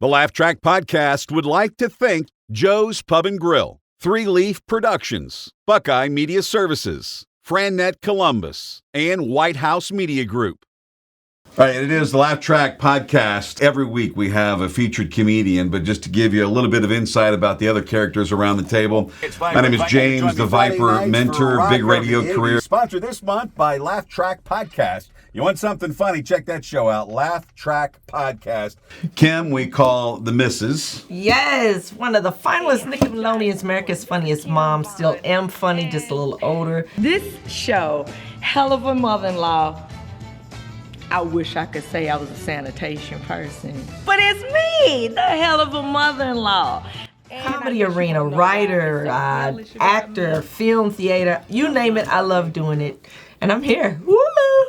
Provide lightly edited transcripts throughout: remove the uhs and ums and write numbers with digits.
The Laughtrac podcast would like to thank Joe's Pub and Grill, Three Leaf Productions, Buckeye Media Services, FranNet Columbus, and White House Media Group. All right, it is the Laughtrac podcast. Every week we have a featured comedian, but just to give you a little bit of insight about the other characters around the table, my name is James, the Viper mentor, big radio career. Sponsored this month by Laughtrac Podcast. You want something funny, check that show out, Laughtrac Podcast. Kim, we call the Missus. Yes, one of the finalist Nickelodeon's America's Funniest Moms. Still am funny, just a little older. This show, hell of a mother-in-law. I wish I could say I was a sanitation person. But it's me, the hell of a mother-in-law. Comedy arena, writer, actor, film, theater, you name it, I love doing it. And I'm here. Woo!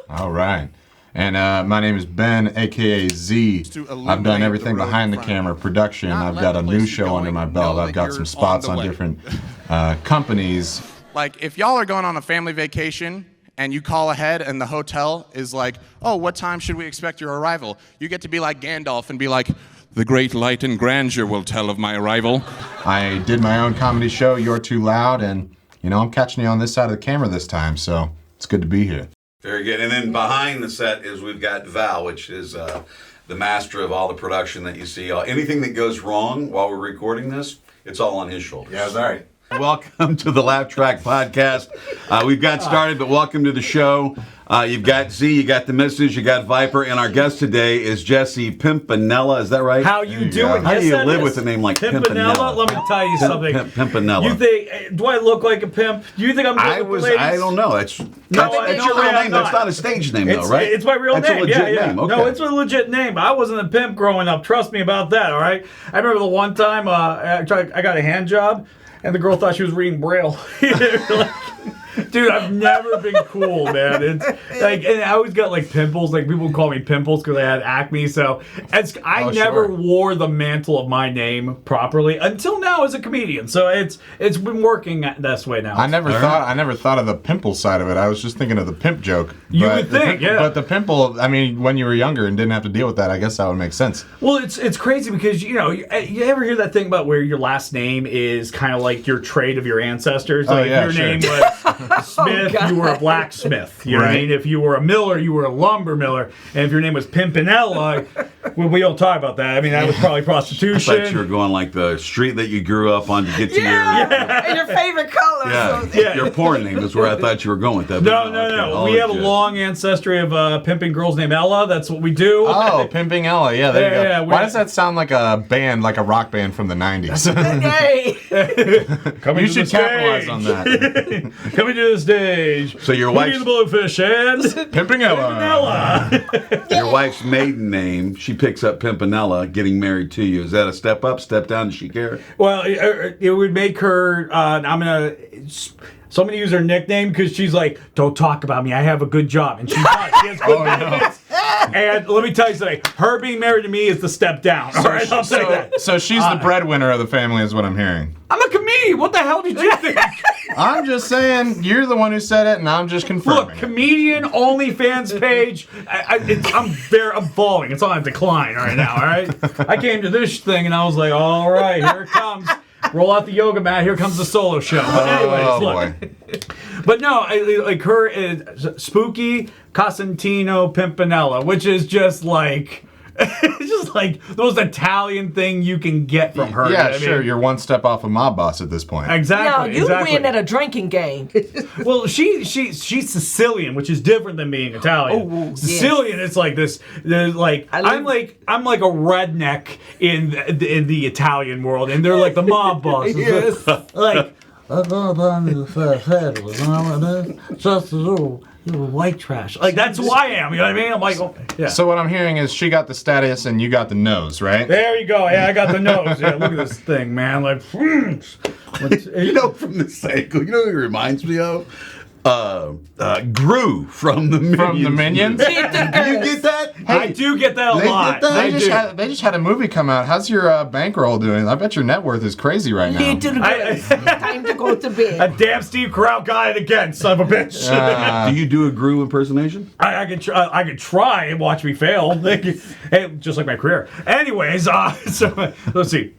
All right. And my name is Ben, a.k.a. Z. I've done everything behind the camera, production. I've got a new show under my belt. I've got some spots on different companies. Like, if y'all are going on a family vacation and you call ahead and the hotel is like, oh, what time should we expect your arrival? You get to be like Gandalf and be like, the great light and grandeur will tell of my arrival. I did my own comedy show, You're Too Loud, and, you know, I'm catching you on this side of the camera this time, so it's good to be here. Very good. And then behind the set is we've got Val, which is the master of all the production that you see. Anything that goes wrong while we're recording this, it's all on his shoulders. Yeah, that's all right. Welcome to the Laughtrac podcast. We've got started, but welcome to the show. You've got Z, you got the Missus, you got Viper, and our guest today is Jesse Pimpinella. Is that right? How you doing? How Yes, do you that live is. with a name like Pimpinella? Pimpinella? Let me tell you something. Pimpinella. You think? Do I look like a pimp? Do you think I'm? I ladies? don't know. That's No, it's your real name. That's not a stage name, though, right? It's my real That's name. a legit yeah. name. Okay. No, it's a legit name. I wasn't a pimp growing up. Trust me about that. All right. I remember the one time I got a hand job, and the girl thought she was reading Braille. Dude, I've never been cool, man. It's like, and I always got like pimples. Like people would call me pimples because I had acne. So I never wore the mantle of my name properly until now as a comedian. So it's been working this way now. I never thought of the pimple side of it. I was just thinking of the pimp joke. You would think, yeah. But the pimple, I mean, when you were younger and didn't have to deal with that, I guess that would make sense. Well, it's crazy because, you know, you ever hear that thing about where your last name is kind of like your trait of your ancestors? Like yeah, your sure. name was Smith, you were a blacksmith. You know what I mean? If you were a miller, you were a lumber miller. And if your name was Pimpinella, well, we don't talk about that. I mean, that was probably prostitution. I thought you were going like the street that you grew up on to get to And your favorite color. your your porn name is where I thought you were going with that. No. We have a long ancestry of pimping girls named Ella. That's what we do. Oh, Pimping Ella. Yeah, there you go. Yeah, Why does that sound like a band, like a rock band from the 90s? Hey. You should capitalize on that. Coming to the stage. So your wife's the Blowfish and Pimping Ella. your wife's maiden name, she picks up Pimpinella, getting married to you. Is that a step up, step down? Does she care? Well, it would make her. So I'm gonna use her nickname because she's like, "Don't talk about me. I have a good job," and she does. She has good benefits. And let me tell you something. Her being married to me is the step down. All right, I'll say that. So she's the breadwinner of the family, is what I'm hearing. I'm a comedian. What the hell did you think? I'm just saying, you're the one who said it, and I'm just confirming. Look, comedian OnlyFans page. I'm falling. It's on a decline right now. All right. I came to this thing and I was like, all right, here it comes. Roll out the yoga mat. Here comes the solo show. But anyways, look. But no, like her is Spooky Cosentino Pimpinella, which is just like. It's just like the most Italian thing you can get from her. Yeah, you know sure. I mean? You're one step off a mob boss at this point. Exactly. No, you win at a drinking game. Well, she's Sicilian, which is different than being Italian. Oh, Sicilian, it's like this. Like I'm like a redneck in the Italian world, and they're like the mob bosses. Yes. Like. Just a little white trash. Like that's who I am. You know what I mean? I'm like, oh, yeah. So what I'm hearing is she got the status and you got the nose, right? There you go. Yeah, I got the nose. Yeah, look at this thing, man. Like, You know, from this angle, you know who he reminds me of? Gru from the Minions. From the Minions? Do you get that? I do get that a lot. They just had a movie come out. How's your bankroll doing? I bet your net worth is crazy right now. Lead to the grave. Time to go to bed. A damn Steve Carell got it again, son of a bitch. Do you do a Gru impersonation? I could try and watch me fail. Hey, just like my career. Anyways, so let's see.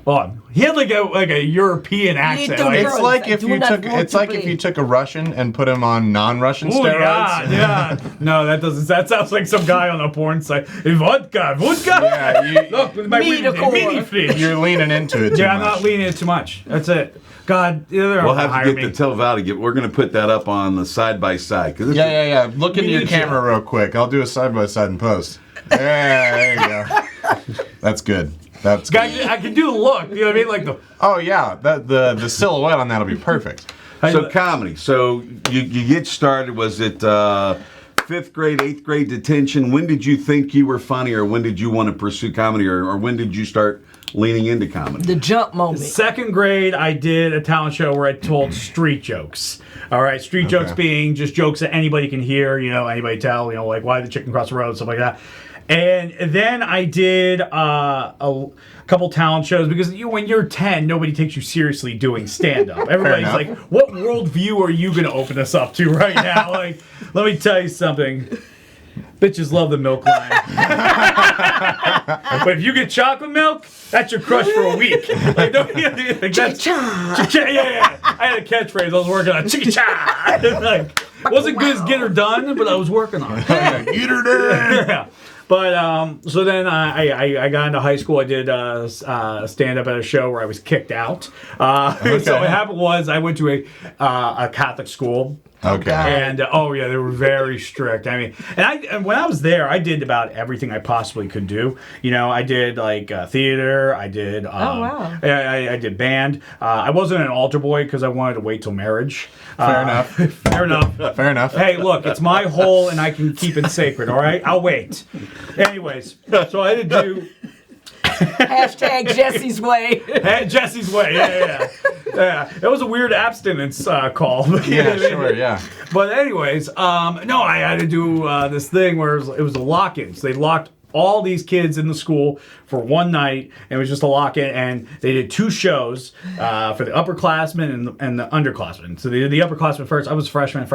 On. He had like a European accent. It's like if you took a Russian and put him on non-Russian steroids. Yeah. No, that doesn't. That sounds like some guy on a porn site. Vodka. Yeah, look, with my mini fridge. You're leaning into it. Too much. I'm not leaning it too much. That's it. God, we'll have to get the Tel Val to get. We're going to put that up on the side by side. Yeah. Look into your camera real quick. I'll do a side by side in post. There you go. That's good. That's good. I can do the look. You know what I mean? Like the. Oh yeah, the silhouette on that'll be perfect. So comedy. So you get started. Was it 5th grade, 8th grade detention? When did you think you were funny, or when did you want to pursue comedy, or when did you start leaning into comedy? The jump moment. 2nd grade, I did a talent show where I told street jokes. All right, street jokes being just jokes that anybody can hear, anybody tell, like why the chicken crossed the road, stuff like that. And then I did a couple talent shows because when you're 10, nobody takes you seriously doing stand-up. Everybody's like, what worldview are you going to open us up to right now? Like, let me tell you something. Bitches love the milk line. But if you get chocolate milk, that's your crush for a week. Like, that's, yeah. I had a catchphrase I was working on. Chicka-cha. Like, wasn't good as get her done, but I was working on it. Get her done. Yeah. But so then I got into high school. I did stand up at a show where I was kicked out. So what happened was I went to a Catholic school. Okay. And they were very strict. I mean, and when I was there, I did about everything I possibly could do. I did like theater. I did. I did band. I wasn't an altar boy because I wanted to wait till marriage. Fair enough. Fair enough. Hey, look, it's my hole and I can keep it sacred. All right, I'll wait. Anyways, so I had to do. Hashtag Jesse's way. Jesse's way. Yeah. It was a weird abstinence call. Yeah, sure. Yeah. But anyways, I had to do this thing where it was a lock-in. So they locked all these kids in the school for one night, and it was just a lock-in, and they did 2 shows for the upperclassmen and the underclassmen. So they did the upperclassmen first. I was a freshman.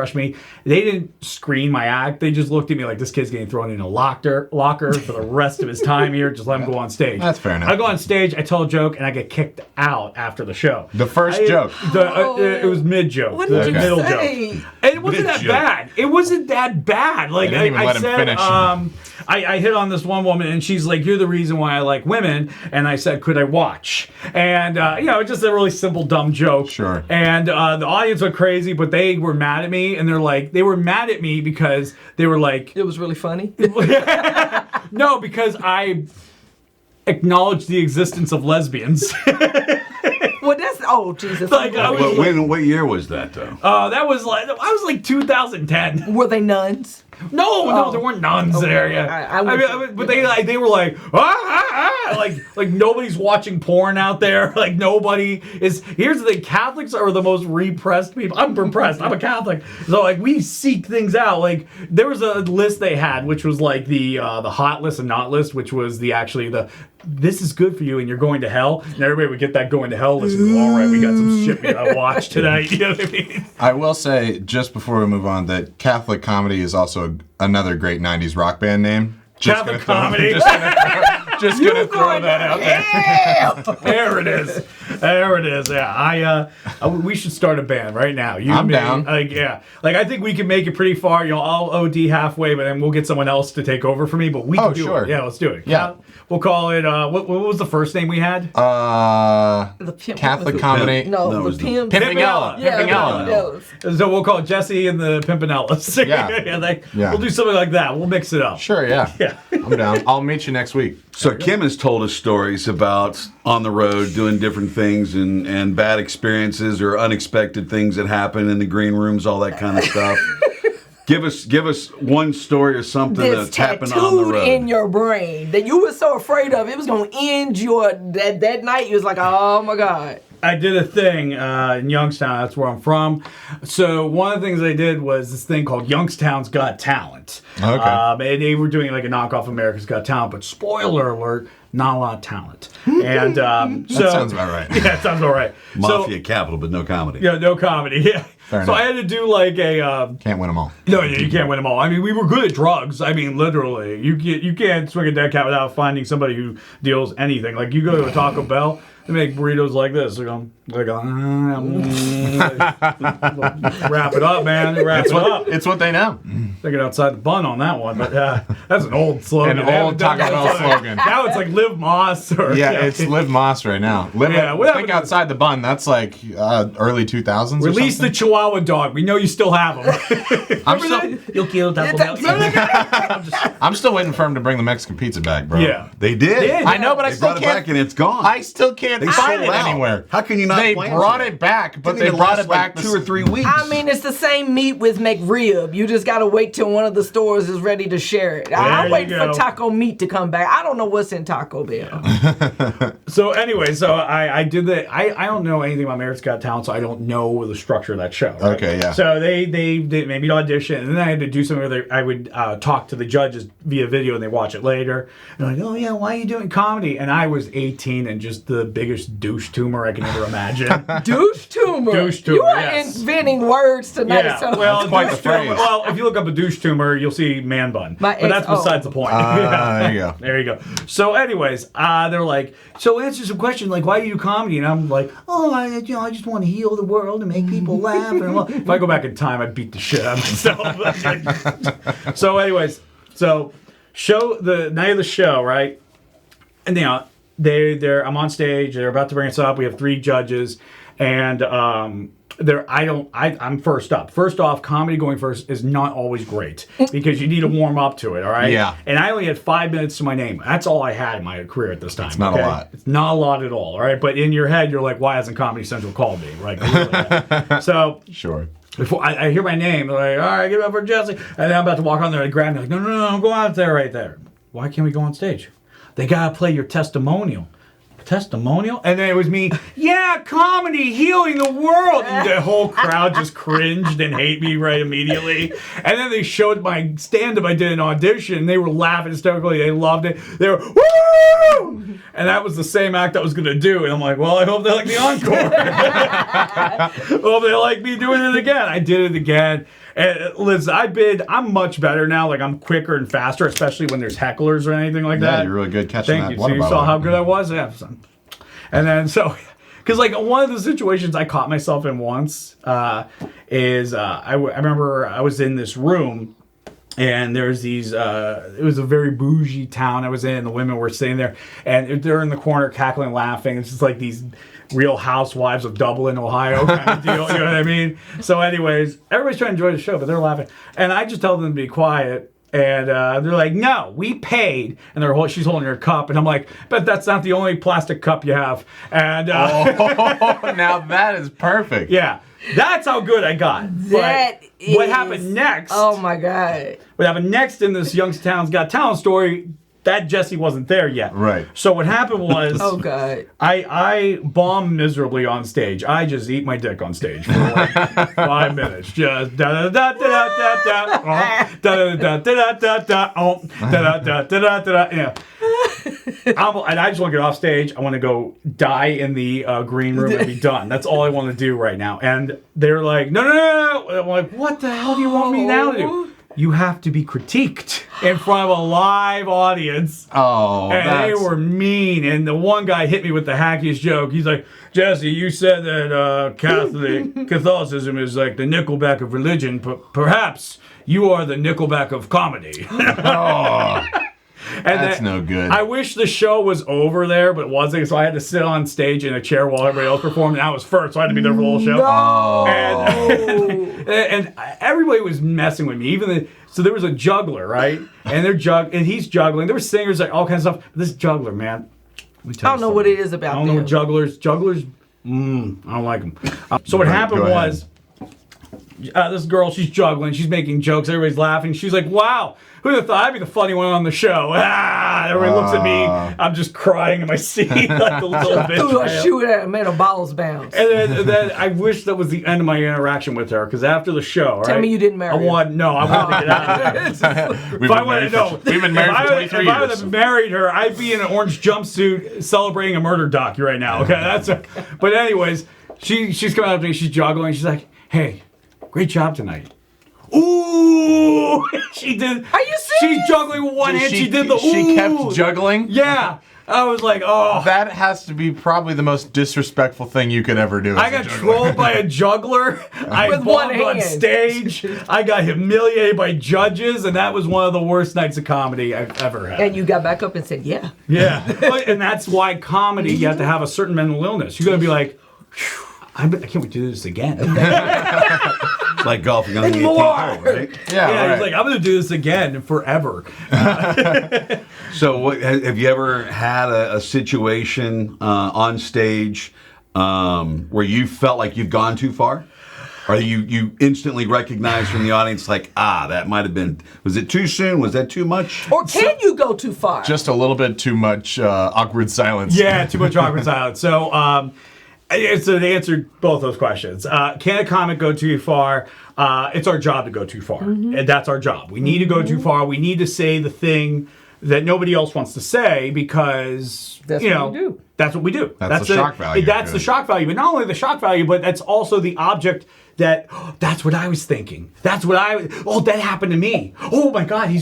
They didn't screen my act. They just looked at me like, this kid's getting thrown in a locker for the rest of his time here. Just let him go on stage. That's fair enough. I go on stage, I tell a joke, and I get kicked out after the show. The first joke? It was mid-joke. What did you middle say? joke. And it wasn't that bad. It wasn't that bad. Like, didn't even let him finish. I hit on this one woman, and she's like, you're the reason why I like women. And I said, could I watch? And, just a really simple, dumb joke. Sure. And the audience went crazy, but they were mad at me. And they were mad at me because they were like... It was really funny? No, because I acknowledged the existence of lesbians. Well, that's Jesus. Like, what year was that though? That was like 2010. Were they nuns? No, there weren't nuns there. Yeah, but they were like, like nobody's watching porn out there. Like nobody is. Here's the thing: Catholics are the most repressed people. I'm repressed. I'm a Catholic, so like we seek things out. Like there was a list they had, which was like the hot list and not list, which was this is good for you and you're going to hell. And everybody would get that going to hell list. All right, we got some shit we gotta watch tonight. You know what I mean? I will say, just before we move on, that Catholic comedy is also another great 90s rock band name. Catholic comedy. Just gonna throw that out there. There it is. Yeah, we should start a band right now. I'm down. I think we can make it pretty far. I'll OD halfway, but then we'll get someone else to take over for me. But we can do it. Yeah, let's do it. Yeah, we'll call it. What was the first name we had? The pimp, Catholic comedy. No, the pimp. Pimpinella. Pimpinella. So we'll call it Jesse and the Pimpinellas. Yeah. We'll do something like that. We'll mix it up. Sure. Yeah. I'm down. I'll meet you next week. So Kim has told us stories about on the road doing different things and bad experiences or unexpected things that happen in the green rooms, all that kind of stuff. Give us one story or something that's happened on the road. In your brain that you were so afraid of it was going to end that night. You was like, oh my God. I did a thing in Youngstown. That's where I'm from. So one of the things I did was this thing called Youngstown's Got Talent. Okay. And they were doing like a knockoff of America's Got Talent, but spoiler alert, not a lot of talent. And That sounds about right. Yeah, it sounds all right. Mafia capital, but no comedy. Yeah, no comedy. Yeah. Fair So enough. I had to do like a. Can't win them all. No, you can't win them all. I mean, we were good at drugs. I mean, literally, you can't swing a deck out without finding somebody who deals anything. Like you go to a Taco Bell, they make burritos like this. They're going wrap it up, man. Wrap it up. It's what they know. Thinking outside the bun on that one, but that's an old slogan. An old Taco Bell slogan. Now it's like Live Moss or Yeah, it's Live Moss right now. Think outside the bun. That's like early 2000s. Release the Chihuahua dog. We know you still have them. You'll kill Taco Bell. I'm still waiting for him to bring the Mexican pizza back, bro. Yeah. They did. I know, but I They still brought it can't. back and it's gone. I still can't They find sold it out. anywhere. How can you not They plan brought for it back, but Didn't they even brought last it back like 2 or 3 weeks. I mean, it's the same meat with McRib. You just gotta wait till one of the stores is ready to share it. I'm you waiting go. for taco meat to come back. I don't know what's in Taco Bell. So anyway, I did the I don't know anything about America's Got Talent, so I don't know the structure of that show. Right? Okay, yeah. So they made me audition, and then I had to do something where I would talk to the judges via video, and they watch it later. And like, oh yeah, why are you doing comedy? And I was 18 and just the biggest douche tumor I can ever imagine. Douche tumor. Douche tumor, You are yes. inventing words tonight. Yeah, So. well, quite the douche tumor, phrase. well, if you look up a douche tumor, you'll see man bun. But that's besides the point. There you go. There you go. So, anyways, they're like, so answer some questions like, why do you do comedy? And I'm like, oh, I just want to heal the world and make people laugh. And if I go back in time, I'd beat the shit out of myself. So, anyways, the night of the show, right? And I'm on stage. They're about to bring us up. We have 3 judges, and I'm first up. First off, comedy going first is not always great because you need to warm up to it, all right? Yeah. And I only had 5 minutes to my name. That's all I had in my career at this time. It's not a lot. It's not a lot at all, all right? But in your head, you're like, why hasn't Comedy Central called me? Right? Really, so Sure. before I hear my name, they're like, all right, give it up for Jesse. And then I'm about to walk on there and grab me like, no, go out there right there. Why can't we go on stage? They got to play your testimonial. Testimonial? And then it was me, yeah, comedy, healing the world. And the whole crowd just cringed and hate me right immediately. And then they showed my stand-up I did an audition. They were laughing hysterically. They loved it. They were, woo! And that was the same act I was going to do. And I'm like, well, I hope they like the encore. I hope they like me doing it again. I did it again. And Liz, I'm much better now. Like, I'm quicker and faster, especially when there's hecklers or anything like that. Yeah, you're really good catching Thank that you. So water you bottle. saw how good I was? Yeah. And then, because like one of the situations I caught myself in once I remember I was in this room. And there's these, it was a very bougie town I was in, and the women were sitting there, and they're in the corner cackling, laughing. It's just like these Real Housewives of Dublin, Ohio kind of deal, you know what I mean? So anyways, everybody's trying to enjoy the show, but they're laughing. And I just tell them to be quiet, and they're like, no, we paid. And she's holding her cup, and I'm like, but that's not the only plastic cup you have. And now that is perfect. yeah. That's how good I got. What happened next? Oh my God. What happened next in this Youngstown's Got Talent story, that Jesse wasn't there yet. Right. So what happened was Oh God. I bombed miserably on stage. I just eat my dick on stage for like 5 minutes. Just da da da da da da da da da da da da da da da. Yeah. And I just want to get off stage. I want to go die in the green room and be done. That's all I want to do right now. And they're like, no. I'm like, what the hell do you want me now to do? You have to be critiqued in front of a live audience. Oh, And they were mean. And the one guy hit me with the hackiest joke. He's like, Jesse, you said that Catholicism is like the Nickelback of religion. Perhaps you are the Nickelback of comedy. Oh. And That's no good. I wish the show was over there, but it wasn't. So I had to sit on stage in a chair while everybody else performed, and I was first, so I had to be there for the whole show. Oh. And everybody was messing with me. So there was a juggler, right? And he's juggling. There were singers, like all kinds of stuff. But this juggler, man, I don't know what it is about I don't know them. what jugglers. I don't like them. So what happened go ahead. was, this girl, she's juggling, she's making jokes, everybody's laughing. She's like, wow, who'd have thought I'd be the funny one on the show? Everybody looks at me, I'm just crying in my seat like a little bitch. Threw a shoe at her and made her balls bounce. And then I wish that was the end of my interaction with her, because after the show, Tell me you didn't marry her. I wanted to get out of there. We've been married for 23 years. If I would have married her, I'd be in an orange jumpsuit celebrating a murder doc right now. Okay, but anyways, she's coming up to me, she's juggling, she's like, hey, great job tonight. Ooh, she did. Are you serious? She's juggling with one hand. She did the ooh. She kept juggling? Yeah. I was like, oh. That has to be probably the most disrespectful thing you could ever do. I got trolled by a juggler. I bombed on stage. I got humiliated by judges, and that was one of the worst nights of comedy I've ever had. And you got back up and said, yeah. Yeah. And that's why comedy, you have to have a certain mental illness. You're going to be like, I can't wait to do this again. Like golfing on the 18th hole, right? Yeah, right. He's like, I'm going to do this again forever. So have you ever had a situation on stage where you felt like you've gone too far? Or you instantly recognize from the audience, like, that might have been, was it too soon? Was that too much? Or can you go too far? Just a little bit too much awkward silence. Yeah, too much awkward silence. So, so to answer both those questions, can a comic go too far? It's our job to go too far. And that's our job. We need to go too far. We need to say the thing that nobody else wants to say, because that's what we do. That's what we do. That's the shock value. That's the shock value. But not only the shock value, but that's also the object that, that's what I was thinking. That happened to me. Oh my God, you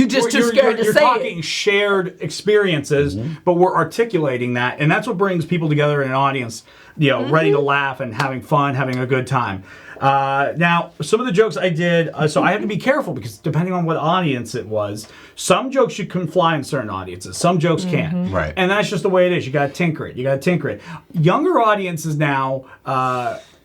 just too scared to say You're talking shared experiences, but we're articulating that, and that's what brings people together in an audience, ready to laugh and having fun, having a good time. Now, some of the jokes I did, so I have to be careful, because depending on what audience it was, some jokes you can fly in certain audiences, some jokes can't. Right. And that's just the way it is. You got to tinker it. Younger audiences now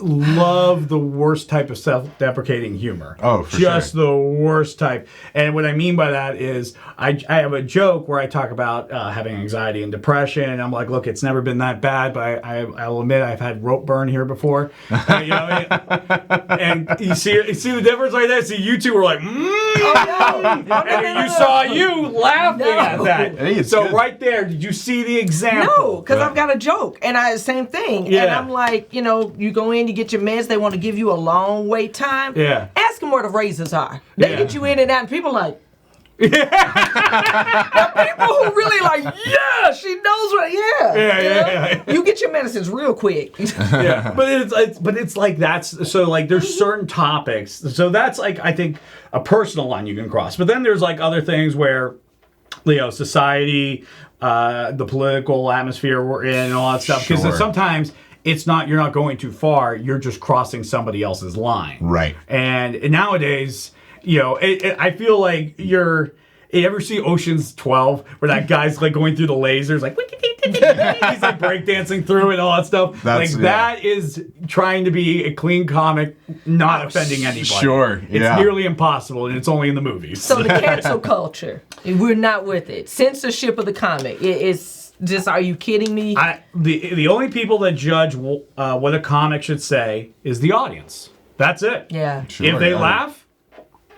love the worst type of self-deprecating humor. Oh, for Just the worst type. And what I mean by that is I have a joke where I talk about having anxiety and depression, and I'm like, look, it's never been that bad, but I'll admit I've had rope burn here before. And you see the difference right there? See, you two were like, oh, no. And you saw you laughing at that. Hey, so good. Right there, did you see the example? No, because I've got a joke, and same thing. Yeah. And I'm like, you go in, you get your meds, they want to give you a long wait time. Yeah. Ask them where the razors are. They get you in and out, and people like, now, people who really like, yeah, she knows what, yeah. You get your medicines real quick. Yeah, but it's like that's so like there's certain topics, so that's like I think a personal line you can cross, but then there's like other things where society, the political atmosphere we're in, and all that stuff, because sometimes you're not going too far, you're just crossing somebody else's line, right? And nowadays, I feel like you ever see Ocean's 12 where that guy's like going through the lasers, like he's like breakdancing through it and all that stuff. That is trying to be a clean comic, not offending anybody. Sure, it's nearly impossible, and it's only in the movies. So the cancel culture, we're not with it. Censorship of the comic, it's just, are you kidding me? The only people that judge what a comic should say is the audience. That's it. Yeah. Sure, if they laugh,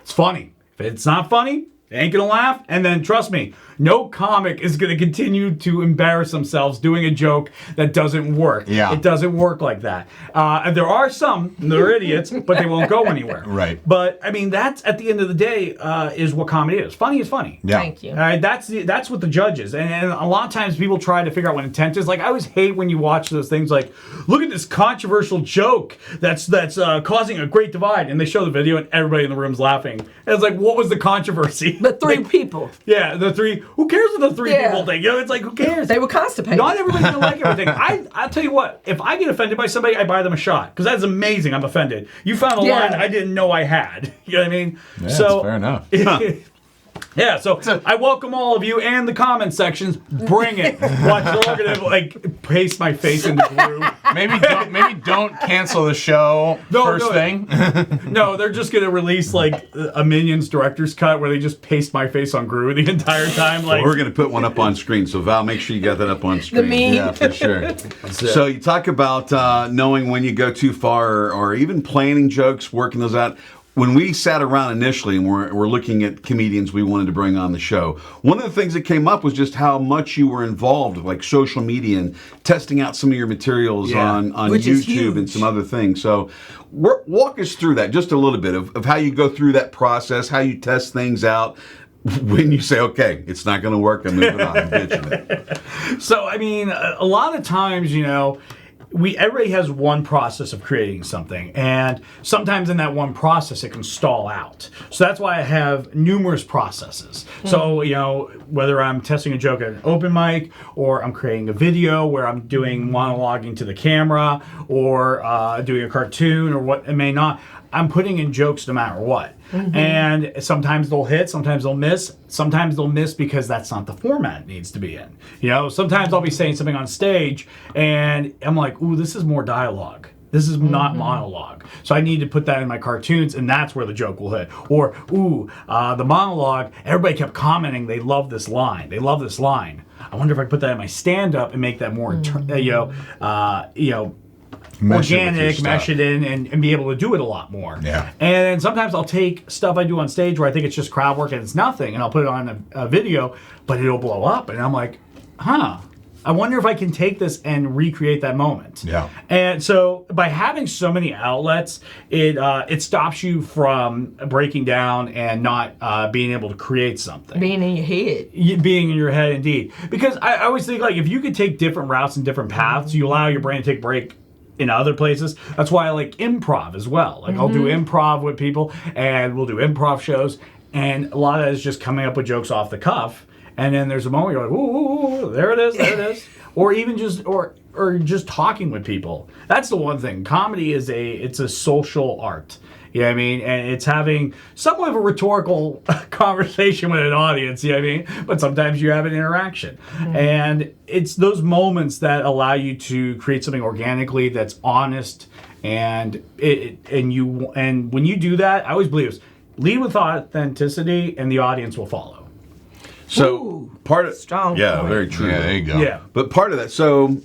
it's funny. If it's not funny, they ain't gonna laugh. And then trust me, no comic is gonna continue to embarrass themselves doing a joke that doesn't work. Yeah. It doesn't work like that. And there are some, they're idiots, but they won't go anywhere. Right. But I mean, that's at the end of the day, is what comedy is. Funny is funny. Yeah. Thank you. All right, that's what the judge is. And a lot of times people try to figure out what intent is. Like, I always hate when you watch those things like, look at this controversial joke that's causing a great divide, and they show the video and everybody in the room's laughing. And it's like, what was the controversy? The three people. Yeah, the three. Who cares what the three people think? It's like, who cares? They were constipated. Not everybody's gonna like everything. I'll tell you what, if I get offended by somebody, I buy them a shot, because that's amazing. I'm offended. You found a line I didn't know I had. You know what I mean? Yeah, that's fair enough. Yeah, so I welcome all of you and the comment sections. Bring it. Watch, they're all gonna like paste my face into glue. Maybe don't cancel the show first thing. No, they're just gonna release like a Minions director's cut where they just paste my face on glue the entire time. Like We're going to put one up on screen. So Val, make sure you got that up on screen. The meme. Yeah, for sure. So you talk about knowing when you go too far, or even planning jokes, working those out. When we sat around initially and we're looking at comedians we wanted to bring on the show, one of the things that came up was just how much you were involved with like social media and testing out some of your materials on Which is YouTube and huge. some other things. So walk us through that just a little bit of how you go through that process, how you test things out. When you say, okay, it's not going to work, I'm moving on, I'm ditching it. So, I mean, a lot of times, you know, everybody has one process of creating something, and sometimes in that one process it can stall out. So that's why I have numerous processes. So, you know, whether I'm testing a joke at an open mic, or I'm creating a video where I'm doing monologuing to the camera, or doing a cartoon, or what it may not, I'm putting in jokes no matter what. And sometimes they'll hit, sometimes they'll miss. Sometimes they'll miss because that's not the format it needs to be in. You know, sometimes I'll be saying something on stage and I'm like, ooh, this is more dialogue. This is not monologue. So I need to put that in my cartoons, and that's where the joke will hit. Or, ooh, the monologue, everybody kept commenting, they love this line. They love this line. I wonder if I could put that in my stand-up and make that more, organic, mesh it in, and be able to do it a lot more. Yeah. And then sometimes I'll take stuff I do on stage where I think it's just crowd work and it's nothing, and I'll put it on a video, but it'll blow up. And I'm like, I wonder if I can take this and recreate that moment. Yeah. And so by having so many outlets, it stops you from breaking down and not being able to create something. Being in your head. Being in your head, indeed. Because I always think, like, if you could take different routes and different paths, you allow your brain to take a break in other places. That's why I like improv as well. Like, I'll do improv with people, and we'll do improv shows, and a lot of it is just coming up with jokes off the cuff. And then there's a moment you're like, ooh, there it is. Or even just or just talking with people. That's the one thing. Comedy is it's a social art. You know what I mean? And it's having somewhat of a rhetorical conversation with an audience, you know what I mean? But sometimes you have an interaction. And it's those moments that allow you to create something organically that's honest, and when you do that, I always believe it's lead with authenticity and the audience will follow. So part of strong yeah, point. very true. Yeah, there you go. Yeah. But part of that, so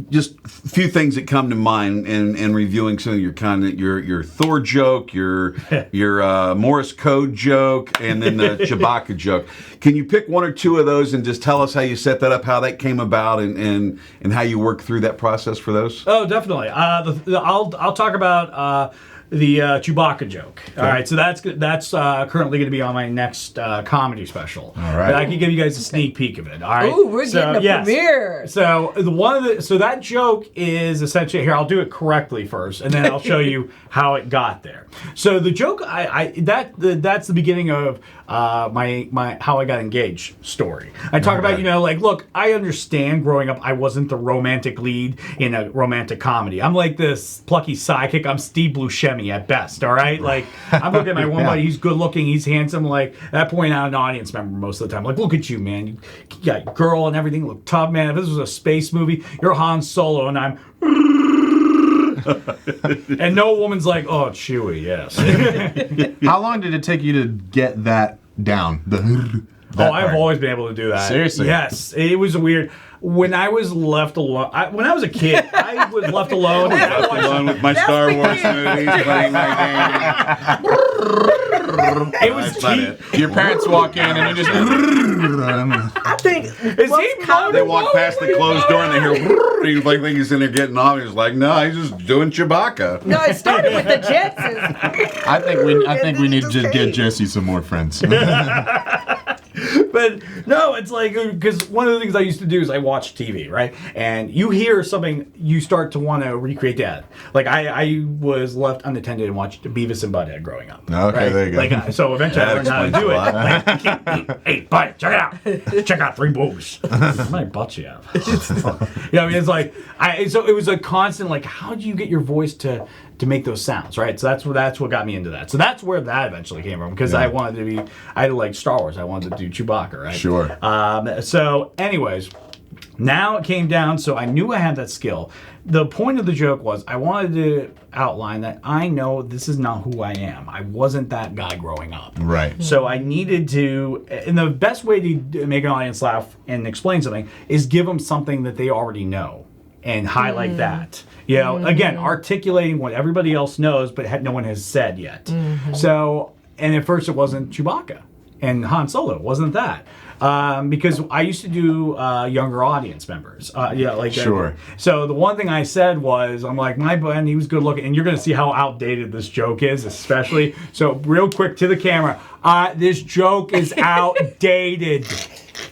just a few things that come to mind in reviewing some of your content, your Thor joke, your Morse code joke, and then the Chewbacca joke. Can you pick one or two of those and just tell us how you set that up, how that came about, and how you work through that process for those? Oh, definitely. I'll talk about the Chewbacca joke. Okay. All right, so that's currently going to be on my next comedy special. All right. But I can give you guys a sneak peek of it. All right. Ooh, we're getting a premiere. So that joke is essentially, here, I'll do it correctly first, and then I'll show you how it got there. So the joke, that's the beginning of my how I got engaged story. I talk about, like, look, I understand growing up I wasn't the romantic lead in a romantic comedy. I'm like this plucky sidekick. I'm Steve Buscemi at best, all right? Like, I'm looking at my one buddy, he's good looking, he's handsome, like, at that point out an audience member most of the time. Like, look at you, man. You got a girl and everything, look tough, man. If this was a space movie, you're Han Solo and I'm and no woman's like, oh, Chewie, yes. How long did it take you to get that down? I've always been able to do that. Seriously? Yes. It was weird. When I was left alone, when I was a kid, I was left alone. And I watched, Along with my Star Wars movies, playing my game. it was cheap. Your parents walk in and you just. I think They walk past the closed door and they hear. He's like, think he's in there getting off. He's like, no, he's just doing Chewbacca. No, it started with the Jetsons. I think we need to get Jesse some more friends. But no, it's like, because one of the things I used to do is I watch TV, right? And you hear something, you start to want to recreate that. Like, I was left unattended and watched Beavis and Butthead growing up. Okay, right? there you go. Like, so eventually I learned how to do it. Like, hey, buddy, check it out. Check out 3 boobs. How many butts you have? I mean, it's like, so it was a constant, like, how do you get your voice to to make those sounds, right? So that's what got me into that. So that's where that eventually came from, because I had to like Star Wars. I wanted to do Chewbacca, right? Sure. So anyways, now it came down, so I knew I had that skill. The point of the joke was I wanted to outline that I know this is not who I am. I wasn't that guy growing up. Right. So I needed to, and the best way to make an audience laugh and explain something is give them something that they already know and highlight that. You know, again, articulating what everybody else knows, but no one has said yet. So, and at first it wasn't Chewbacca and Han Solo. It wasn't that. Because I used to do younger audience members. Sure. So the one thing I said was, I'm like, my buddy, he was good looking, and you're going to see how outdated this joke is, especially. So real quick to the camera, this joke is outdated.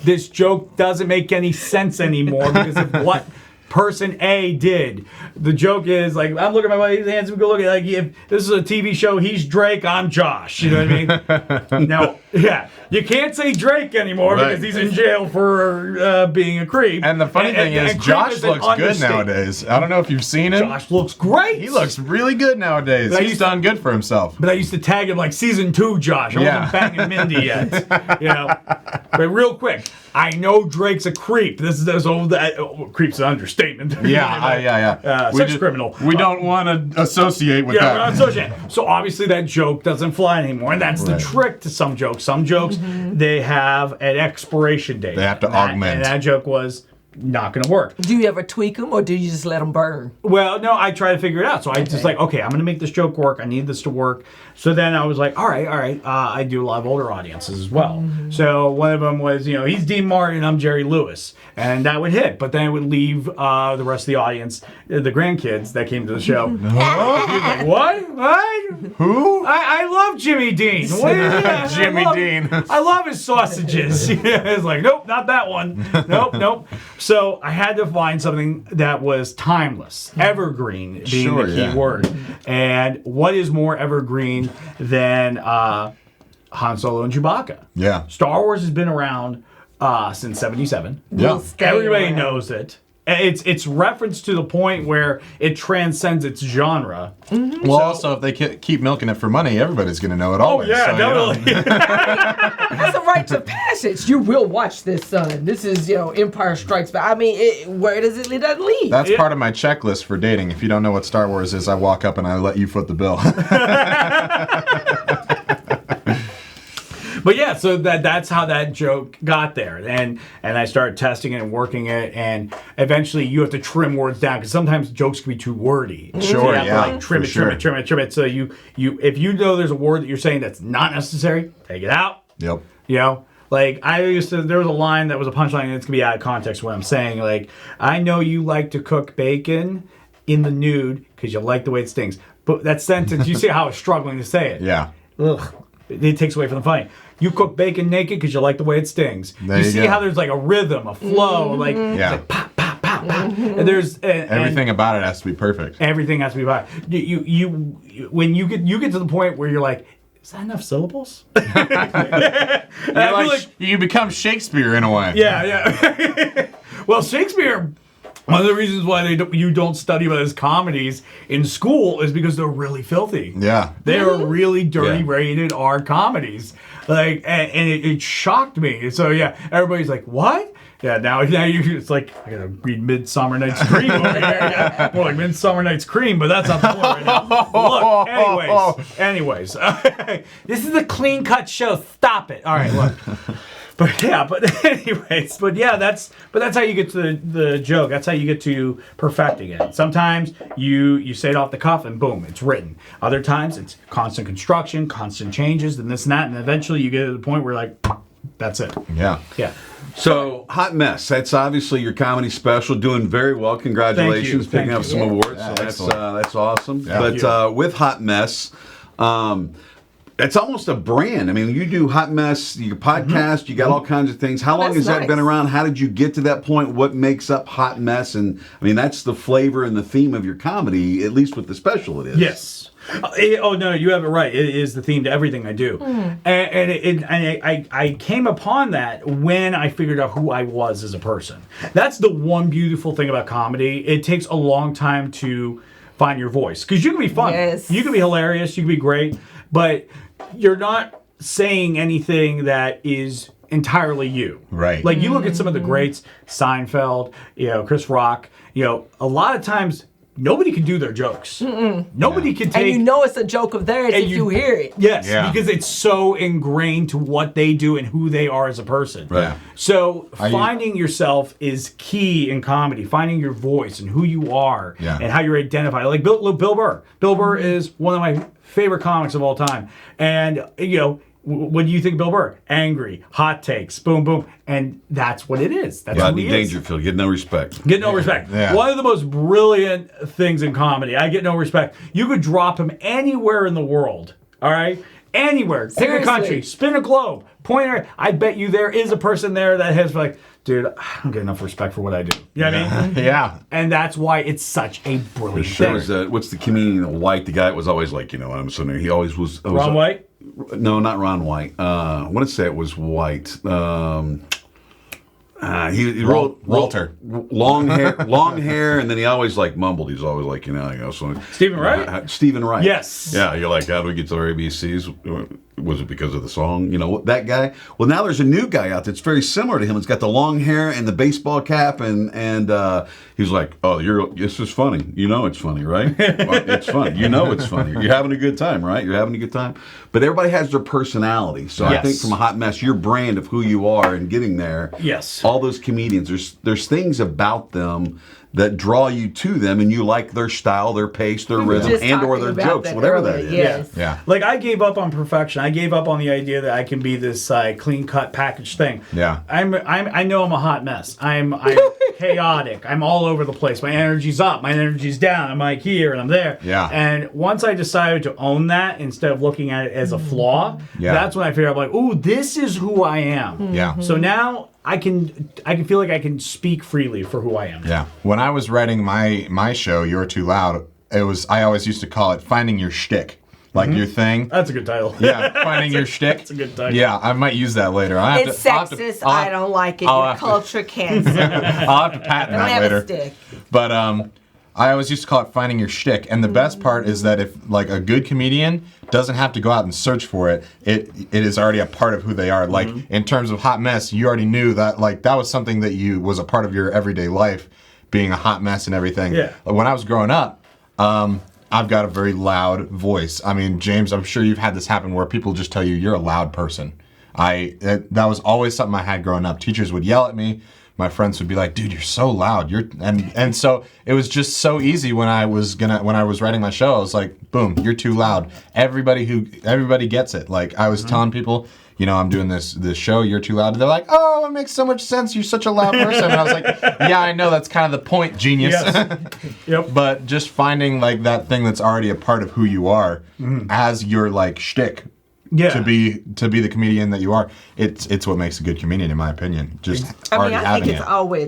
This joke doesn't make any sense anymore because of what person A did. The joke is like, I'm looking at my buddy, he's handsome, good looking. Like, if this is a TV show, he's Drake, I'm Josh. You know what I mean? Now, yeah, you can't say Drake anymore because he's in jail for being a creep. And the funny thing is, Josh looks good nowadays. I don't know if you've seen him. Josh looks great. He looks really good nowadays. He's done good for himself. But I used to tag him like season 2 Josh. I wasn't banging Mindy yet. You know? But real quick, I know Drake's a creep. This is old. Creep's an understatement. Yeah. Sex criminal. We don't want to associate with that. We're not associating. So obviously that joke doesn't fly anymore, and that's the trick to some jokes. Some jokes they have an expiration date. They have to augment. And that joke was not going to work. Do you ever tweak them, or do you just let them burn? Well, no, I try to figure it out. So I just like, okay, I'm going to make this joke work. I need this to work. So then I was like, all right. I do a lot of older audiences as well. So one of them was, he's Dean Martin, I'm Jerry Lewis. And that would hit. But then it would leave the rest of the audience, the grandkids that came to the show. Like, what? Who? I love Jimmy Dean. What is that? Jimmy Dean. I love his sausages. It's like, nope, not that one. Nope. So I had to find something that was timeless, evergreen being the key word. And what is more evergreen than Han Solo and Chewbacca? Yeah. Star Wars has been around since '77. Yeah. Everybody knows it. It's referenced to the point where it transcends its genre. Well, also, if they keep milking it for money, everybody's going to know it always. Oh, yeah, definitely. That's a rite of passage. You will watch this, son. This is, Empire Strikes Back. I mean, where does it lead? That's part of my checklist for dating. If you don't know what Star Wars is, I walk up and I let you foot the bill. But yeah, so that's how that joke got there, and I started testing it and working it, and eventually you have to trim words down because sometimes jokes can be too wordy. Sure, so you have yeah, to like trim it. So you if you know there's a word that you're saying that's not necessary, take it out. Yep. Like there was a line that was a punchline, and it's gonna be out of context what I'm saying. Like, I know you like to cook bacon in the nude because you like the way it stings. But that sentence, you see how I was struggling to say it. Yeah. Ugh. It takes away from the funny. You cook bacon naked because you like the way it stings. There you you see go. how there's like a rhythm, a flow, it's like pop, pop, pop, pop. And there's Everything about it has to be perfect. Everything has to be right. You when you get to the point where you're like, is that enough syllables? You become Shakespeare in a way. Yeah. Well, Shakespeare. One of the reasons why you don't study about his comedies in school is because they're really filthy. Yeah. They are really dirty rated R comedies. Like, and it shocked me. So yeah, everybody's like, what? Yeah, now it's like, I gotta read Midsummer Night's Dream over here. Yeah, more like Midsummer Night's Cream, but that's not the point right now. Look, anyways. This is a clean cut show. Stop it. All right, look. But anyways, that's how you get to the joke. That's how you get to perfecting it. Sometimes you say it off the cuff and boom, it's written. Other times it's constant construction, constant changes, and this and that, and eventually you get to the point where like, that's it. Yeah. So, Hot Mess, that's obviously your comedy special, doing very well. Congratulations, picking up some awards. Yeah, so that's awesome. Yeah. But with Hot Mess, it's almost a brand. I mean, you do Hot Mess, your podcast, you got all kinds of things. How long has that been around? How did you get to that point? What makes up Hot Mess? And I mean, that's the flavor and the theme of your comedy, at least with the special it is. Yes. No, you have it right. It is the theme to everything I do. And I came upon that when I figured out who I was as a person. That's the one beautiful thing about comedy. It takes a long time to find your voice. Because you can be fun. Yes. You can be hilarious. You can be great. But you're not saying anything that is entirely you. Right. Like you look at some of the greats, Seinfeld, Chris Rock, a lot of times nobody can do their jokes. Nobody can take... And it's a joke of theirs if you hear it. Yes, Yeah. because it's so ingrained to what they do and who they are as a person. Right. So finding yourself is key in comedy. Finding your voice and who you are and how you're identified. Like Bill Burr. Bill Burr is one of my favorite comics of all time. And, what do you think, Bill Burr? Angry, hot takes, boom, boom. And that's what it is. That's who Rodney he is. Dangerfield, get no respect. Get no respect. Yeah. One of the most brilliant things in comedy. I get no respect. You could drop him anywhere in the world. All right? Anywhere. Pick a country. Spin a globe. Point her. I bet you there is a person there that has like, dude, I don't get enough respect for what I do. You know what I mean? Yeah. And that's why it's such a brilliant There thing. was what's the comedian White? The guy that was always like, I'm assuming he always was. Ron White? No, not Ron White. I want to say it was White. He Walter. Long hair, and then he always like mumbled. He's always like, so Stephen Wright? Stephen Wright. Yes. Yeah, you're like, how do we get to our ABCs? Was it because of the song? That guy. Well, now there's a new guy out that's very similar to him. It's got the long hair and the baseball cap, and he's like, oh, this is funny. It's funny, right? Well, it's funny. It's funny. You're having a good time, right? You're having a good time. But everybody has their personality. So I think from a hot mess, your brand of who you are and getting there. Yes. All those comedians, there's things about them that draw you to them, and you like their style, their pace, their rhythm, and or their jokes, whatever that is. Yes. Yeah. Like I gave up on perfection. I gave up on the idea that I can be this clean cut packaged thing. Yeah. I know I'm a hot mess. I'm chaotic. I'm all over the place. My energy's up. My energy's down. I'm like here and I'm there. Yeah. And once I decided to own that instead of looking at it as a flaw, that's when I figured out like, ooh, this is who I am. Yeah. So now I can feel like I can speak freely for who I am. Yeah. When I was writing my show, You're Too Loud, I always used to call it Finding Your Shtick. Like your thing. That's a good title. Yeah, Finding Your Shtick. That's a good title. Yeah, I might use that later. It's sexist. I don't like it. Your culture cancer. I'll have to patent I don't that have later. a stick. But I always used to call it Finding Your Shtick. And the best part is that if like a good comedian doesn't have to go out and search for it, it is already a part of who they are. Like in terms of hot mess, you already knew that like that was something that was a part of your everyday life, being a hot mess and everything. Yeah. When I was growing up, I've got a very loud voice. I mean, James, I'm sure you've had this happen where people just tell you you're a loud person. That was always something I had growing up. Teachers would yell at me. My friends would be like, "Dude, you're so loud." And so it was just so easy when I was writing my show. I was like, "Boom, you're too loud." Everybody gets it. Like I was telling people, I'm doing this show, You're Too Loud. And they're like, "Oh, it makes so much sense. You're such a loud person." And I was like, "Yeah, I know. That's kind of the point, genius." Yes. Yep. But just finding like that thing that's already a part of who you are as your like shtick. Yeah. To be the comedian that you are, it's what makes a good comedian, in my opinion. Just already I having think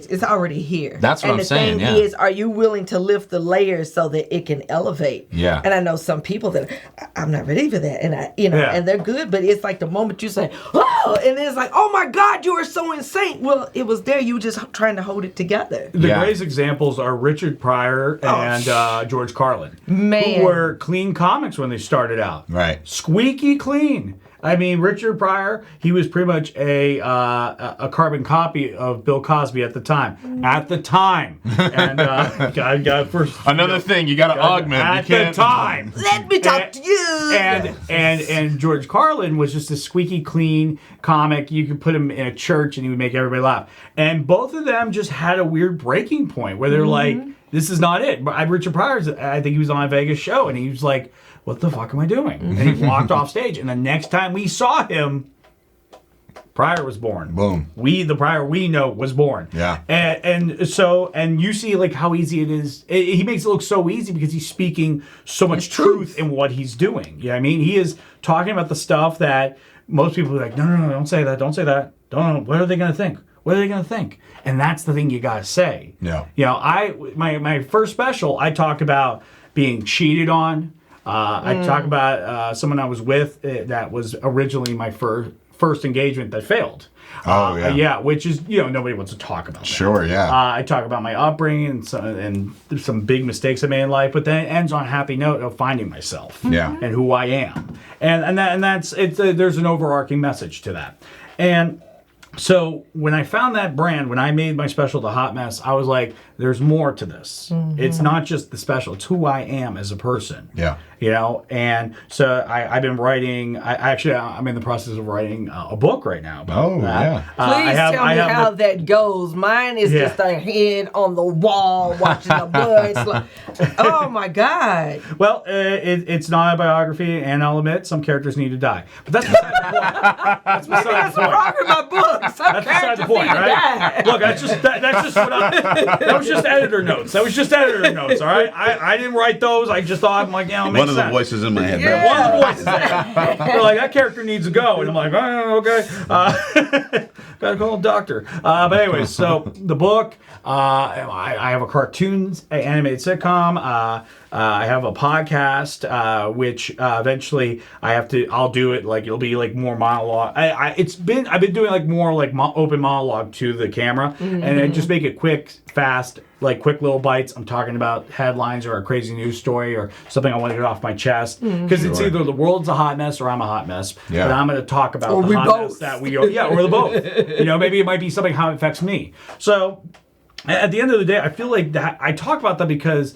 it's already here. That's what I'm saying. And the thing is, are you willing to lift the layers so that it can elevate? Yeah. And I know some people that I'm not ready for that, and and they're good, but it's like the moment you say, "Oh," and it's like, "Oh my God, you are so insane." Well, it was there. You were just trying to hold it together. The greatest examples are Richard Pryor and George Carlin, Man. who were clean comics when they started out. Right. Squeaky clean. I mean, Richard Pryor, he was pretty much a carbon copy of Bill Cosby at the time. And I got first Another thing, you got to augment. At You can't, the time. Let me talk to you. And George Carlin was just a squeaky clean comic. You could put him in a church and he would make everybody laugh. And both of them just had a weird breaking point where they're like, this is not it. But Richard Pryor, I think he was on a Vegas show and he was like, what the fuck am I doing? And he walked off stage. And the next time we saw him, Pryor was born. Boom. The Pryor we know was born. Yeah. And you see like how easy it is. He makes it look so easy because he's speaking so much truth in what he's doing. You know what I mean? He is talking about the stuff that most people are like, no, don't say that. Don't say that. Don't. What are they going to think? What are they going to think? And that's the thing you got to say. Yeah. My first special, I talk about being cheated on. I talk about someone I was with that was originally my first engagement that failed. Oh, yeah. Yeah, which is, you know, nobody wants to talk about that. Sure, yeah. I talk about my upbringing and some big mistakes I made in life, but then it ends on a happy note of finding myself. Yeah. And who I am. And that's, there's an overarching message to that. And so when I found that brand, when I made my special, The Hot Mess, I was like, there's more to this. It's not just the special. It's who I am as a person. Yeah. You know, and so I've been writing. I'm in the process of writing a book right now. Oh, yeah. Please tell me how that goes. Mine is just a head on the wall watching the blood. Oh my God. Well, it's not a biography, and I'll admit some characters need to die. But that's beside the point. That's beside That's the what's wrong point. with my book. Some That's beside characters the point, need to right? die. Look, that's just what that was just editor notes. That was just editor notes, all right? I didn't write those. I just thought, I'm like, yeah, One of the voices in my head. Yeah. One of the voices. They're like, that character needs to go. And I'm like, oh, okay. Gotta call a doctor. But anyways, so the book, I have a cartoons animated sitcom. I have a podcast, which eventually I'll do it, like, it'll be like more monologue. I've been doing like more like open monologue to the camera, and I just make it quick, fast, like quick little bites. I'm talking about headlines or a crazy news story or something I want to get off my chest, because it's either the world's a hot mess or I'm a hot mess. Yeah. But I'm going to talk about Or the we hot both. mess that we are. Yeah, or the both. You know, maybe it might be something how it affects me. So at the end of the day, I feel like that I talk about that because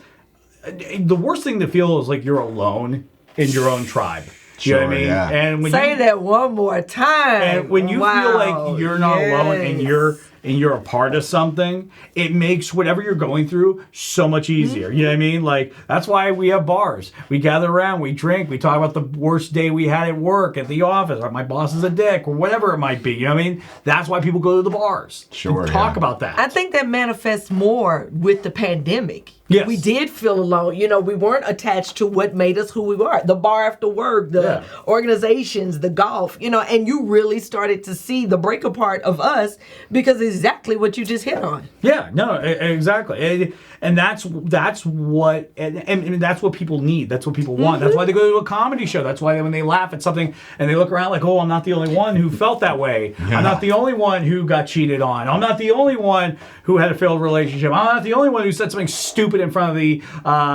the worst thing to feel is like you're alone in your own tribe. You know what I mean? yeah. And when Say that one more time. and when you feel like you're not alone and Yes. you're a part of something, it makes whatever you're going through so much easier. You know what I mean? Like, that's why we have bars. We gather around, we drink, we talk about the worst day we had at work, at the office, or my boss is a dick, or whatever it might be. You know what I mean? That's why people go to the bars. Sure, To talk yeah. about that. I think that manifests more with the pandemic. Yes. We did feel alone. You know, we weren't attached to what made us who we were. The bar after work, the organizations, the golf, you know, and you really started to see the break apart of us because exactly what you just hit on. Yeah, no, exactly, and that's what and that's what people need. That's what people want. That's why they go to a comedy show. That's why when they laugh at something and they look around like, oh, I'm not the only one who felt that way. I'm not the only one who got cheated on. I'm not the only one who had a failed relationship. I'm not the only one who said something stupid in front of the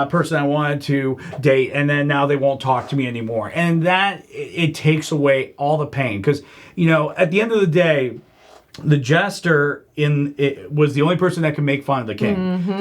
person I wanted to date, and then now they won't talk to me anymore. And that it takes away all the pain, because you know at the end of the day, the jester was the only person that could make fun of the king.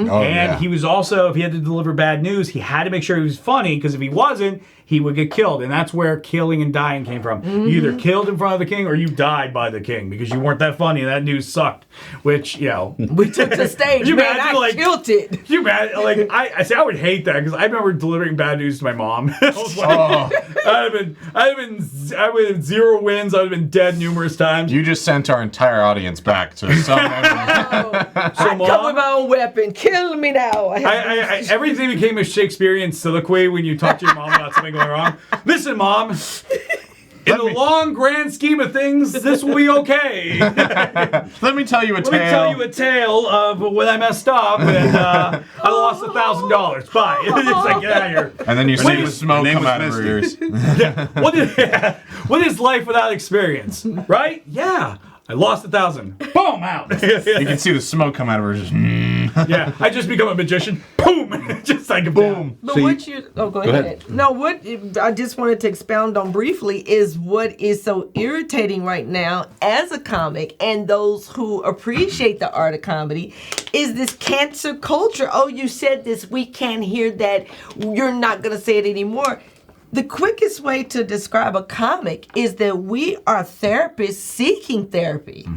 Oh, And yeah. he was also, if he had to deliver bad news, he had to make sure he was funny, because if he wasn't, he would get killed. And that's where killing and dying came from. You either killed in front of the king or you died by the king because you weren't that funny and that news sucked. Which, you know. We took the stage, You man. imagine, I like- killed it. You mad? Like I would hate that, because I remember delivering bad news to my mom. I was like, I'd have been 0 wins. I'd have been dead numerous times. You just sent our entire audience back to some memory. I come Mom- with my own weapon. Kill me now. Everything became a Shakespearean soliloquy when you talk to your mom about something going wrong. Listen, Mom. In the long, grand scheme of things, this will be okay. Let me tell you a Let me tell you a tale of when I messed up and I lost $1,000. Bye. It's like, get out of here. And then you see the My smoke name come was out of her ears. Yeah. What is life without experience? Right? Yeah. I lost 1,000. Boom, out. You can see the smoke come out of her. Just, Yeah. I just become a magician. Boom. Just like a boom. But what you go ahead. No, what I just wanted to expound on briefly is what is so irritating right now as a comic and those who appreciate the art of comedy is this cancer culture. Oh, you said this, we can't hear that, you're not gonna say it anymore. The quickest way to describe a comic is that we are therapists seeking therapy.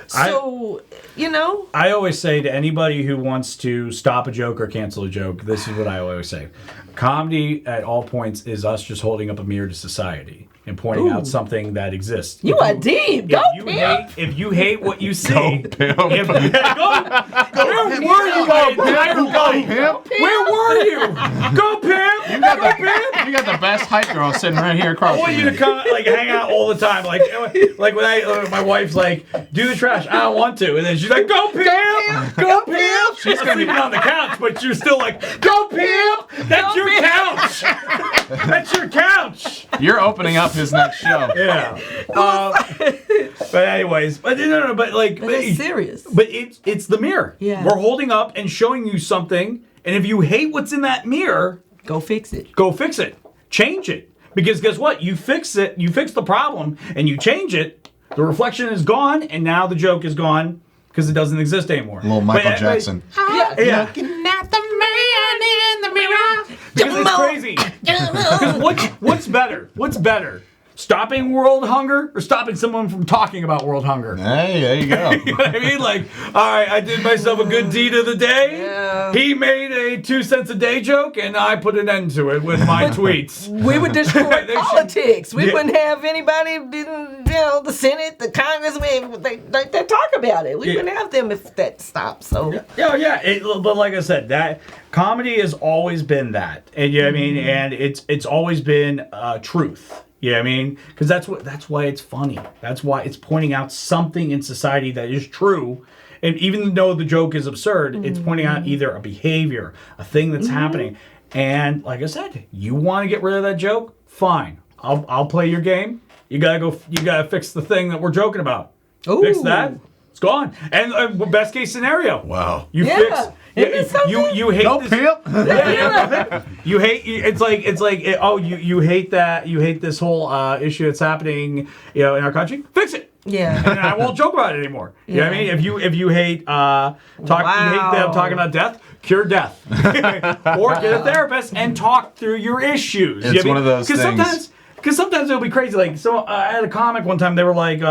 So, you know. I always say to anybody who wants to stop a joke or cancel a joke, this is what I always say. Comedy at all points is us just holding up a mirror to society and pointing out something that exists. You are deep. Go, Pimp. If you hate what you see, Go, Pimp. Where were you? Where were you? Go, Pimp. Go, Pimp. Where were you? Go, Pimp. You got the best hype girl sitting right here across. I want you to come, like, hang out all the time. Like when my wife's like, do the trash. I don't want to. And then she's like, go Pimp! Go Pimp! She's sleeping on the couch, but you're still like, go Pimp! That's your couch! That's your couch! You're opening up his next show. Yeah. But anyways, but it's serious. But it's the mirror. Yeah. We're holding up and showing you something, and if you hate what's in that mirror, go fix it. Go fix it. Change it. Because guess what? You fix it, you fix the problem, and you change it, the reflection is gone, and now the joke is gone because it doesn't exist anymore. A little Michael Jackson. Yeah. Looking at the man in the mirror. Because it's crazy. Because what's better? What's better? Stopping world hunger or stopping someone from talking about world hunger? Hey, there you go. You know what I mean? Like, all right, I did myself a good deed of the day. Yeah. He made a 2 cents a day joke, and I put an end to it with my tweets. We would destroy They politics. We Yeah. woun't have anybody, the Senate, the Congress, they talk about it. We Yeah. wouldn't have them if that stopped. So Yeah. But like I said, that comedy has always been that, and you know what I mean, and it's always been truth. You know what I mean? Because that's why it's funny. That's why it's pointing out something in society that is true. And even though the joke is absurd, it's pointing out either a behavior, a thing that's happening. And like I said, you want to get rid of that joke? Fine. I'll play your game. You gotta fix the thing that we're joking about. Ooh. Fix that. It's gone. And best case scenario. Wow. You Yeah. fix. Isn't it something? You hate No this. Pimp. You hate. It's like you hate that. You hate this whole issue that's happening. In our country. Fix it. yeah. And I won't joke about it anymore. You know what I mean? If you hate you hate them talking about death, cure death, or get a therapist and talk through your issues. It's You know what I one of mean? those things. Because sometimes it'll be crazy. Like I had a comic one time. They were like.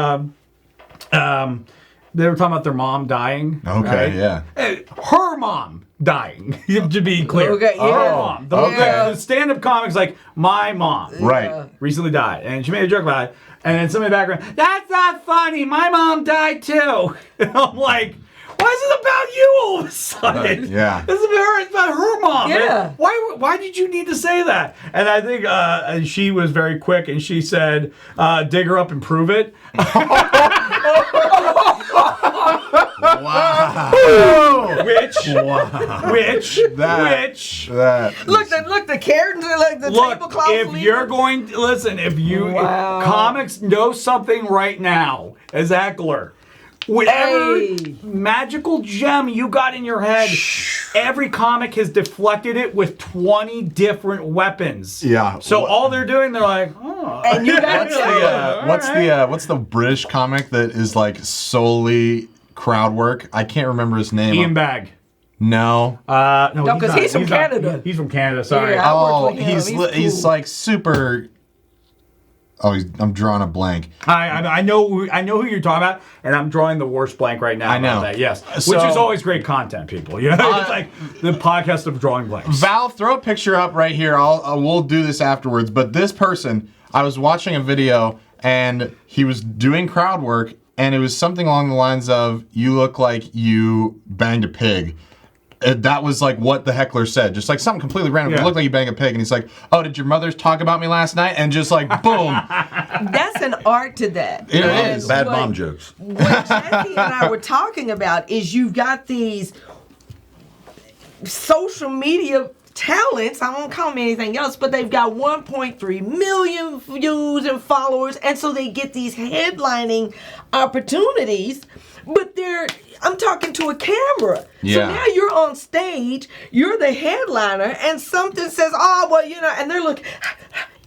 They were talking about their mom dying. Okay, right? yeah. Her mom dying. To be clear. Okay, yeah. Her mom. The stand-up comic's like, my mom Right. recently died. And she made a joke about it. And then somebody in the background, that's not funny. My mom died too. And I'm like, why is it about you all of a sudden? Yeah. It's about her mom. Yeah. Why did you need to say that? And I think she was very quick and she said, dig her up and prove it. Wow. Which Look, the carrots are like the Look, tablecloth. if you're going to listen, if Wow. comics know something right now as heckler, whatever Hey. magical gem you got in your head, every comic has deflected it with 20 different weapons. Yeah. So all they're doing, they're like, oh. and you got What's the British comic that is like solely crowd work? I can't remember his name. Ian Bag. No. No, No, 'cause he's from Canada. He's from Canada. Sorry. Yeah. I Oh, worked with him. he's He's like super. Oh, I'm drawing a blank. I know who you're talking about, and I'm drawing the worst blank right now. I know. About that, yes, So- which is always great content, people. You know, it's like the podcast of drawing blanks. Val, throw a picture up right here. We'll do this afterwards. But this person, I was watching a video and he was doing crowd work, and it was something along the lines of, "You look like you banged a pig." That was like what the heckler said, just like something completely random. Yeah. You look like you banged a pig, and he's like, "Oh, did your mother talk about me last night?" And just like boom, That's an art to that. It And is. Bad what- mom jokes. What Jackie and I were talking about is you've got these social media talents, I won't call them anything else, but they've got 1.3 million views and followers, and so they get these headlining opportunities, but I'm talking to a camera. Yeah. So now you're on stage, you're the headliner, and something says, oh, well, and they're looking,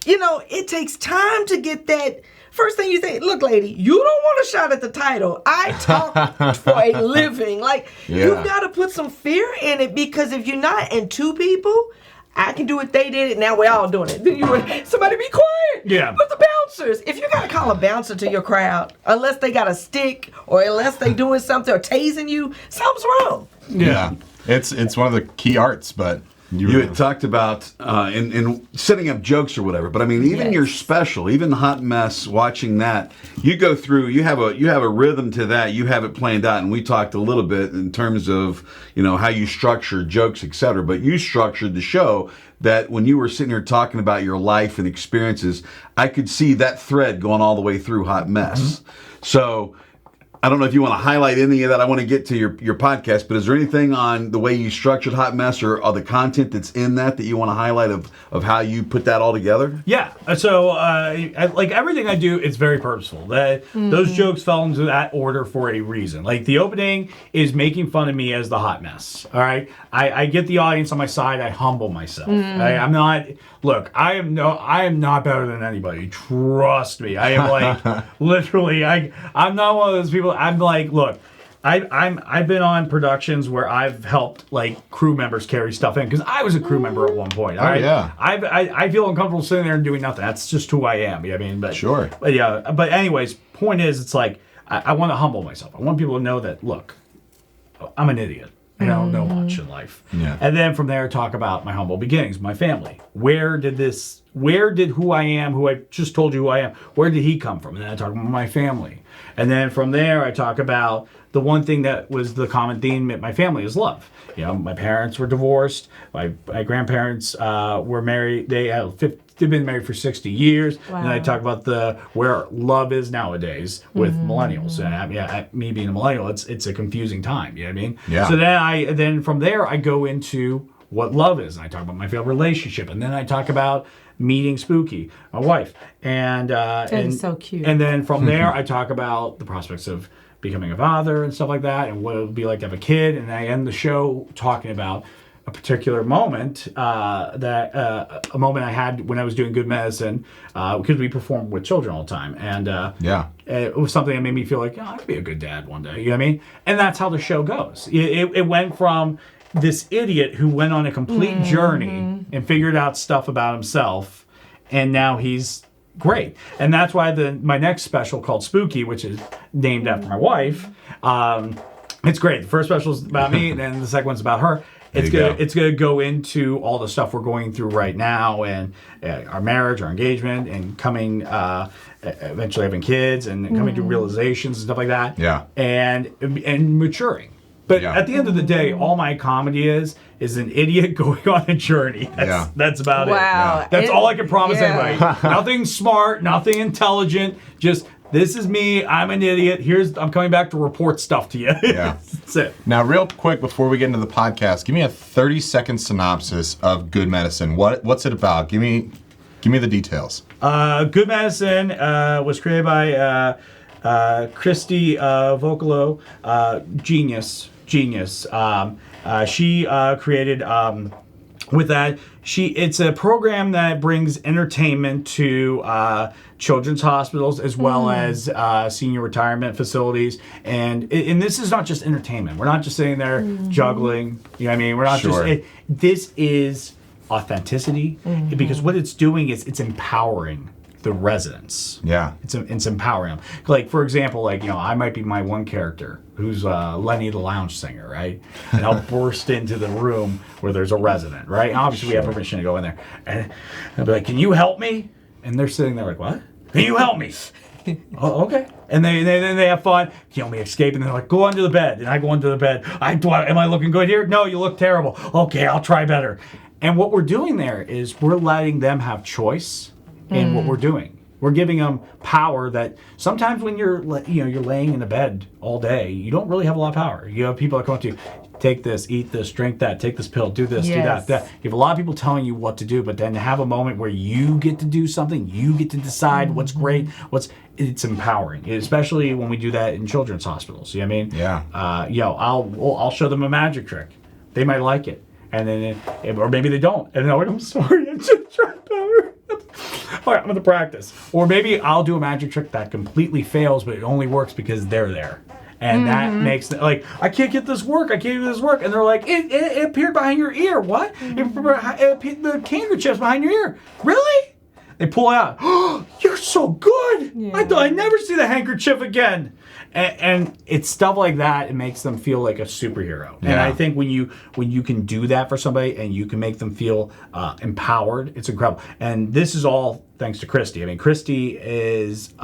it takes time to get that. First thing you say, look, lady, you don't want a shot at the title. I talk for a living. Like, you've got to put some fear in it, because if you're not, and two people, I can do it, they did it, now we're all doing it. Then somebody be quiet. Yeah. But the bouncers, if you got to call a bouncer to your crowd, unless they got a stick or unless they doing something or tasing you, something's wrong. yeah, it's one of the key arts. But You had talked about in setting up jokes or whatever, but I mean, even your special, even Hot Mess, watching that, you go through. You have a rhythm to that. You have it planned out, and we talked a little bit in terms of how you structure jokes, etc. But you structured the show that when you were sitting here talking about your life and experiences, I could see that thread going all the way through Hot Mess. So I don't know if you want to highlight any of that. I want to get to your podcast, but is there anything on the way you structured Hot Mess or the content that's in that you want to highlight of how you put that all together? Yeah. So like everything I do, it's very purposeful. Those jokes fell into that order for a reason. Like the opening is making fun of me as the hot mess. All right. I get the audience on my side. I humble myself. I'm not. Look, I am not better than anybody. Trust me. I am like literally. I'm not one of those people. I'm like, look, I've been on productions where I've helped like crew members carry stuff in because I was a crew member at one point. All right? Yeah. I feel uncomfortable sitting there and doing nothing. That's just who I am. I mean, but sure. But yeah. But anyways, point is, it's like I want to humble myself. I want people to know that look, I'm an idiot. I don't know much in life. Yeah. And then from there, talk about my humble beginnings, my family. Where did who I am, who I just told you who I am, where did he come from? And then I talk about my family. And then from there, I talk about the one thing that was the common theme at my family is love. My parents were divorced. My grandparents were married. They've been married for 60 years. Wow. And I talk about where love is nowadays with millennials. And me being a millennial, it's a confusing time. You know what I mean? Yeah. So then from there, I go into what love is. And I talk about my failed relationship. And then I talk about meeting Spooky, my wife. And is so cute. And then from there, I talk about the prospects of becoming a father and stuff like that, and what it would be like to have a kid. And I end the show talking about a particular moment, a moment I had when I was doing Good Medicine, because we perform with children all the time. And it was something that made me feel like, I could be a good dad one day. You know what I mean? And that's how the show goes. It went from this idiot who went on a complete journey and figured out stuff about himself, and now he's great. And that's why my next special called Spooky, which is named after my wife, it's great. The first special is about me, and then the second one's about her. It's gonna go into all the stuff we're going through right now, and our marriage, our engagement, and coming eventually having kids, and coming to realizations and stuff like that. Yeah. And maturing. But at the end of the day, all my comedy is an idiot going on a journey. That's about it. Wow. That's all I can promise anybody. Nothing smart, nothing intelligent. Just, this is me. I'm an idiot. I'm coming back to report stuff to you. Yeah. That's it. Now, real quick, before we get into the podcast, give me a 30-second synopsis of Good Medicine. What's it about? Give me the details. Good Medicine was created by Christy Vocalo, genius. She created with that. It's a program that brings entertainment to children's hospitals as well as senior retirement facilities, and this is not just entertainment. We're not just sitting there juggling. You know what I mean? We're not just. This is authenticity because what it's doing is it's empowering the residents. Yeah. It's empowering them. Like, for example, I might be my one character who's Lenny the lounge singer, right? And I'll burst into the room where there's a resident, right? And obviously, we have permission to go in there. And I'll be like, can you help me? And they're sitting there like, what? Can you help me? Oh, okay. And they have fun. Can you help me escape? And they're like, go under the bed. And I go under the bed. Am I looking good here? No, you look terrible. Okay, I'll try better. And what we're doing there is we're letting them have choice in what we're doing. We're giving them power that sometimes when you're laying in a bed all day, you don't really have a lot of power. You have people that come up to you, take this, eat this, drink that, take this pill, do this, do that. You have a lot of people telling you what to do, but then to have a moment where you get to do something, you get to decide what's great, it's empowering, especially when we do that in children's hospitals. You know what I mean? Yeah. I'll show them a magic trick. They might like it. And then, or maybe they don't. And they're like, I'm sorry, I'm just trying better. All right, I'm going to practice. Or maybe I'll do a magic trick that completely fails, but it only works because they're there. And that makes, I can't get this work. I can't get this work. And they're like, it appeared behind your ear. What? The handkerchief's behind your ear. Really? they pull out. Oh, you're so good. I thought I'd never see the handkerchief again. And it's stuff like that. It makes them feel like a superhero. And I think when you can do that for somebody and you can make them feel empowered, it's incredible. And this is all thanks to Christy. I mean, Christy is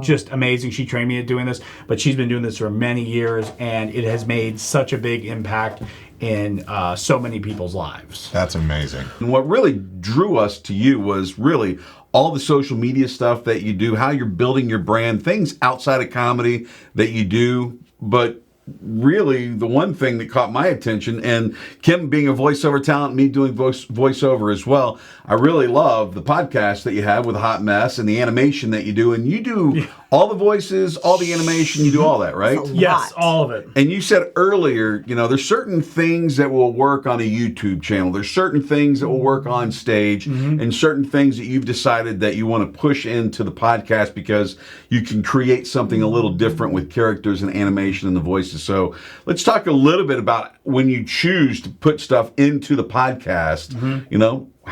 just amazing. She trained me at doing this, but she's been doing this for many years, and it has made such a big impact in so many people's lives. That's amazing. And what really drew us to you was really all the social media stuff that you do, how you're building your brand, things outside of comedy that you do. But really, the one thing that caught my attention, and Kim being a voiceover talent, me doing voiceover as well, I really love the podcast that you have with Hot Mess and the animation that you do. And you do all the voices, all the animation, you do all that, right? Yes, all of it. And you said earlier, there's certain things that will work on a YouTube channel. There's certain things that will work on stage, and certain things that you've decided that you want to push into the podcast because you can create something a little different with characters and animation and the voices. So let's talk a little bit about when you choose to put stuff into the podcast,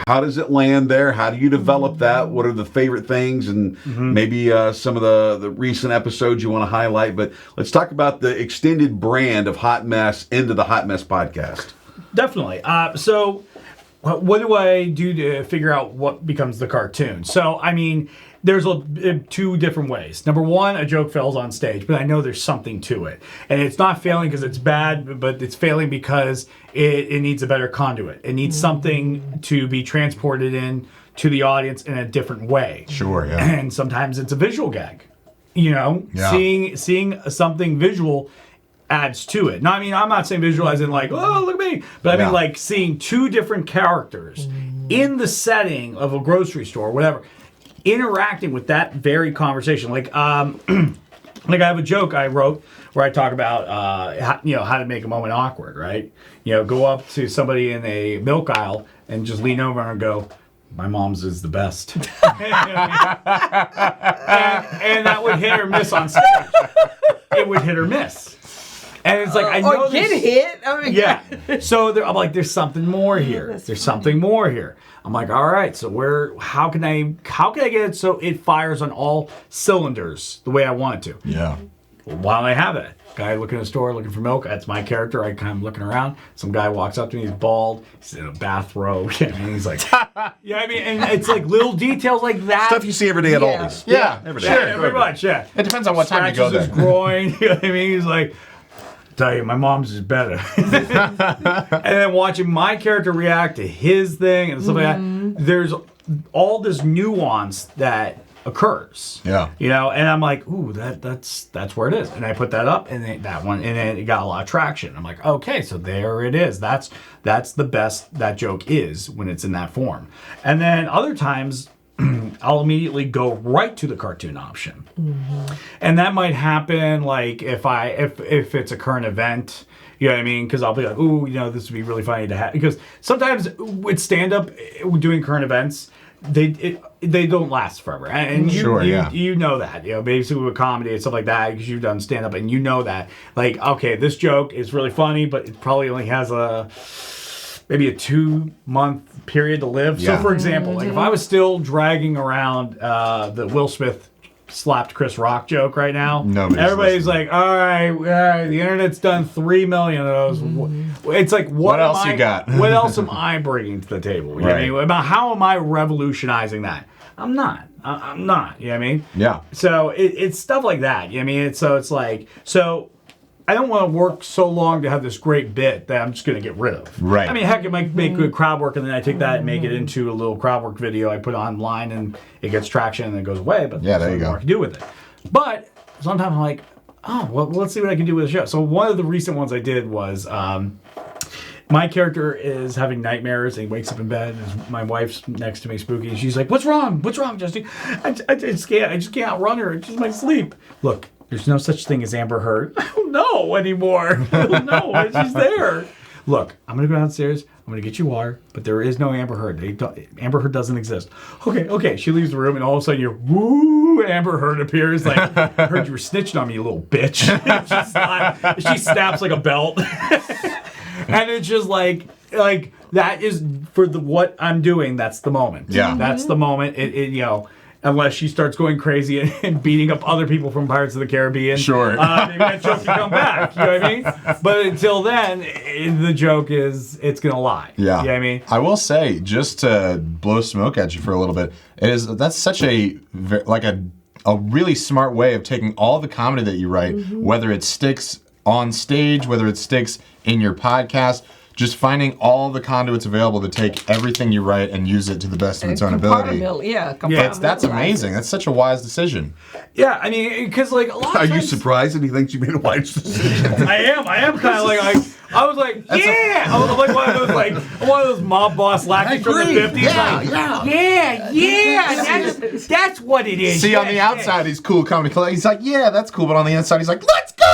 how does it land there? How do you develop that? What are the favorite things? And maybe some of the recent episodes you want to highlight. But let's talk about the extended brand of Hot Mess into the Hot Mess podcast. Definitely. So what do I do to figure out what becomes the cartoon? So, I mean, there's two different ways. Number one, a joke fails on stage, but I know there's something to it. And it's not failing because it's bad, but it's failing because it needs a better conduit. It needs something to be transported in to the audience in a different way. Sure, yeah. And sometimes it's a visual gag. Seeing something visual adds to it. Now, I mean, I'm not saying visual as in like, oh, look at me. But I mean like seeing two different characters in the setting of a grocery store, whatever, interacting with that very conversation. Like I have a joke I wrote where I talk about how to make a moment awkward, right? Go up to somebody in a milk aisle and just lean over and go, my mom's is the best. and that would hit or miss on stage. It would hit or miss. And it's like, I know get hit. I mean, So I'm like, there's something more here. There's something more here. I'm like, all right. So how can I get it so it fires on all cylinders the way I want it to? Yeah. Well, why don't I have it? Guy looking in a store looking for milk. That's my character. I kind of looking around. Some guy walks up to me. He's bald. He's in a bathrobe. And he's like, I mean, and it's like little details like that. Stuff you see every day at Aldi's. Yeah, every day. Sure, pretty much. Yeah. It depends on what time you go Scratches there. his groin. You know what I mean? He's like, tell you, my mom's is better. And then watching my character react to his thing and stuff like that, there's all this nuance that occurs. Yeah. And I'm like, ooh, that's where it is. And I put that up, and then that one, and then it got a lot of traction. I'm like, okay, so there it is. That's the best that joke is when it's in that form. And then other times, I'll immediately go right to the cartoon option. And that might happen like if it's a current event, you know what I mean? Because I'll be like, ooh, this would be really funny to have. Because sometimes with stand-up, doing current events, they don't last forever. And you know that. Basically with comedy and stuff like that, because you've done stand-up and you know that. Like, okay, this joke is really funny, but it probably only has maybe a 2-month period to live. Yeah. So, for example, like if I was still dragging around the Will Smith slapped Chris Rock joke right now, everybody's like, all right, the internet's done 3 million of those. It's like, what else you got? What else am I bringing to the table? You know what I mean? About how am I revolutionizing that? I'm not. I'm not. You know what I mean? Yeah. So it's stuff like that. You know what I mean? It's like, I don't want to work so long to have this great bit that I'm just going to get rid of. Right. I mean, heck, it might make good crowd work, and then I take that and make it into a little crowd work video I put online, and it gets traction, and then it goes away. But yeah, there there's you nothing go. more I can do with it. But sometimes I'm like, oh, well, let's see what I can do with the show. So one of the recent ones I did was my character is having nightmares, and he wakes up in bed, and my wife's next to me, spooky, and she's like, "What's wrong? What's wrong, Justin? I just can't outrun her. It's just my sleep." Look. There's no such thing as Amber Heard. I don't know anymore. I don't know. She's there. Look, I'm going to go downstairs. I'm going to get you water, but there is no Amber Heard. Amber Heard doesn't exist. Okay. She leaves the room, and all of a sudden, woo, Amber Heard appears. Like, I heard you were snitching on me, you little bitch. She snaps like a belt. And it's just like, like that is for what I'm doing. That's the moment. Yeah. That's the moment. Unless she starts going crazy and beating up other people from Pirates of the Caribbean. Sure. Maybe that joke can come back. You know what I mean? But until then, the joke is it's going to lie. Yeah. You know what I mean? I will say, just to blow smoke at you for a little bit, that's such a really smart way of taking all the comedy that you write, whether it sticks on stage, whether it sticks in your podcast, just finding all the conduits available to take everything you write and use it to the best of its own ability. That's amazing. That's such a wise decision. Yeah, I mean, because like a lot of Are times, you surprised that he thinks you made a wise decision? I am kind of like I was like, yeah. I was like one of those mob boss lackeys from the 50s. That's what it is. See, on the outside, he's cool, comedy club. He's like, yeah, that's cool. But on the inside, he's like, let's go!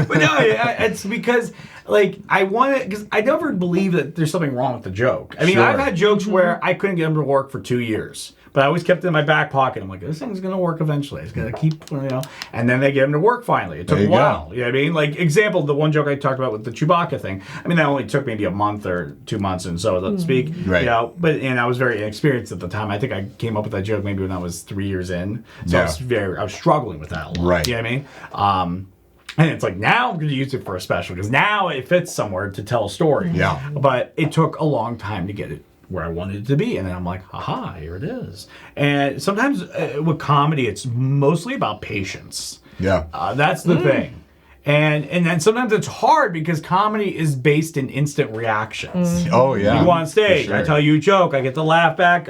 But no, it's because like I want it because I never believe that there's something wrong with the joke. I mean, Sure. I've had jokes where I couldn't get them to work for 2 years, but I always kept it in my back pocket. I'm like, this thing's gonna work eventually. It's gonna keep, and then they get them to work finally. It took a while. You know what I mean? Like example, the one joke I talked about with the Chewbacca thing. I mean, that only took maybe a month or 2 months, and so to speak. Right. And I was very inexperienced at the time. I think I came up with that joke maybe when I was 3 years in. So I was struggling with that a lot. Right. You know what I mean? And it's like, now I'm going to use it for a special because now it fits somewhere to tell a story. Yeah. But it took a long time to get it where I wanted it to be. And then I'm like, haha, here it is. And sometimes with comedy, it's mostly about patience. Yeah. That's the thing. And then sometimes it's hard because comedy is based in instant reactions. Oh, yeah. You go on stage, For I sure. tell you a joke, I get the laugh back,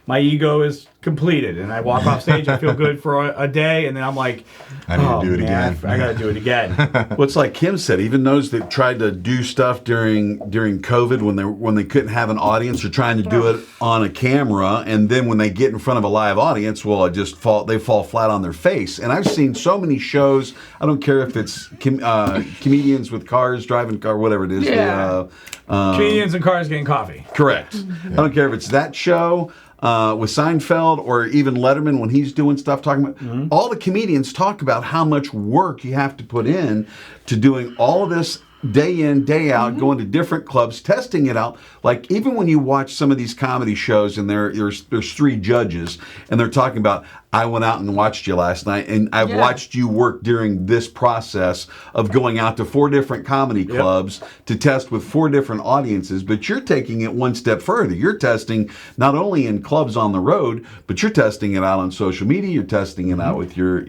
my ego is completed, and I walk off stage, I feel good for a day, and then I'm like, I need to do it man, again. I gotta do it again. Well, it's like Kim said, even those that tried to do stuff during COVID when they couldn't have an audience or trying to do it on a camera, and then when they get in front of a live audience, well, they fall flat on their face. And I've seen so many shows. I don't care if it's comedians with cars, driving car, whatever it is. Yeah. Comedians in cars getting coffee. Correct. I don't care if it's that show. With Seinfeld or even Letterman when he's doing stuff talking about all the comedians talk about how much work you have to put in to doing all of this day in, day out, going to different clubs, testing it out. Like even when you watch some of these comedy shows and there's 3 judges and they're talking about, I went out and watched you last night and I've watched you work during this process of going out to 4 different comedy clubs to test with 4 different audiences, but you're taking it one step further. You're testing not only in clubs on the road, but you're testing it out on social media, you're testing it out with your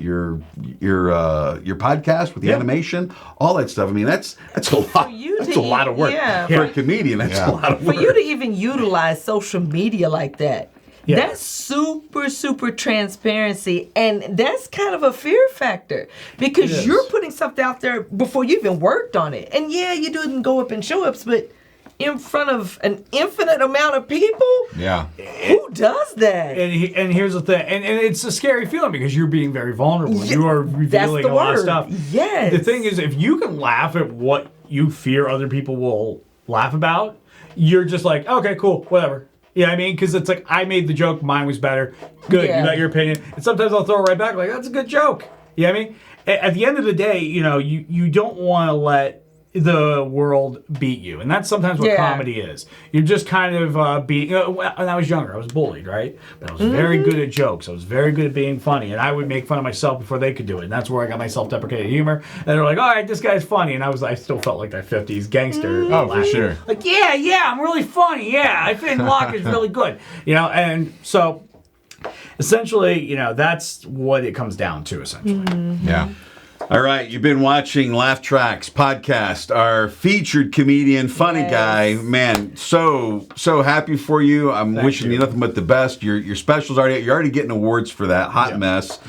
podcast, with the animation, all that stuff. I mean, that's a lot. That's a lot of work for a comedian. That's a lot of work. For you to even utilize social media like that, that's super, super transparency. And that's kind of a fear factor because you're putting something out there before you even worked on it. And you didn't go up in show-ups, but in front of an infinite amount of people? Yeah. Who does that? And here's the thing. And it's a scary feeling because you're being very vulnerable. You are revealing a lot of stuff. Yes. The thing is, if you can laugh at what you fear other people will laugh about, you're just like, okay, cool, whatever. You know what I mean? Because it's like, I made the joke, mine was better. Good, you got your opinion. And sometimes I'll throw it right back, like, that's a good joke. You know what I mean? At the end of the day, you don't want to let the world beat you. And that's sometimes what comedy is. You're just kind of being, when I was younger, I was bullied, right? But I was very good at jokes. I was very good at being funny. And I would make fun of myself before they could do it. And that's where I got my self-deprecating humor. And they're like, all right, this guy's funny. And I still felt like that 50s gangster. Oh, for sure. Like, yeah, I'm really funny. Yeah, I think Locke is really good. And so essentially, that's what it comes down to, essentially. Yeah. All right, you've been watching Laughtrac's podcast. Our featured comedian, funny guy, man, so happy for you. I'm wishing you nothing but the best. Your specials you're already getting awards for that. Hot mess.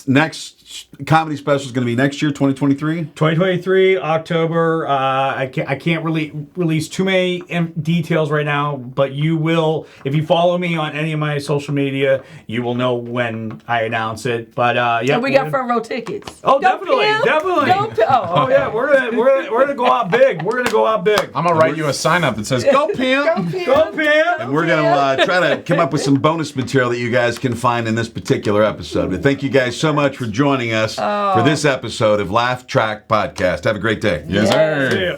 Next comedy special is going to be next year, 2023. 2023 October. I can't really release too many details right now, but you will, if you follow me on any of my social media, you will know when I announce it. But and we got front row tickets. Oh, definitely. Oh yeah, we're gonna go out big. We're gonna go out big. I'm gonna write you a sign up that says "Go Pimp." Go Pimp. And we're going to try to come up with some bonus material that you guys can find in this particular episode. But thank you guys so much for joining us for this episode of Laugh Track Podcast. Have a great day. Yes, sir. See ya.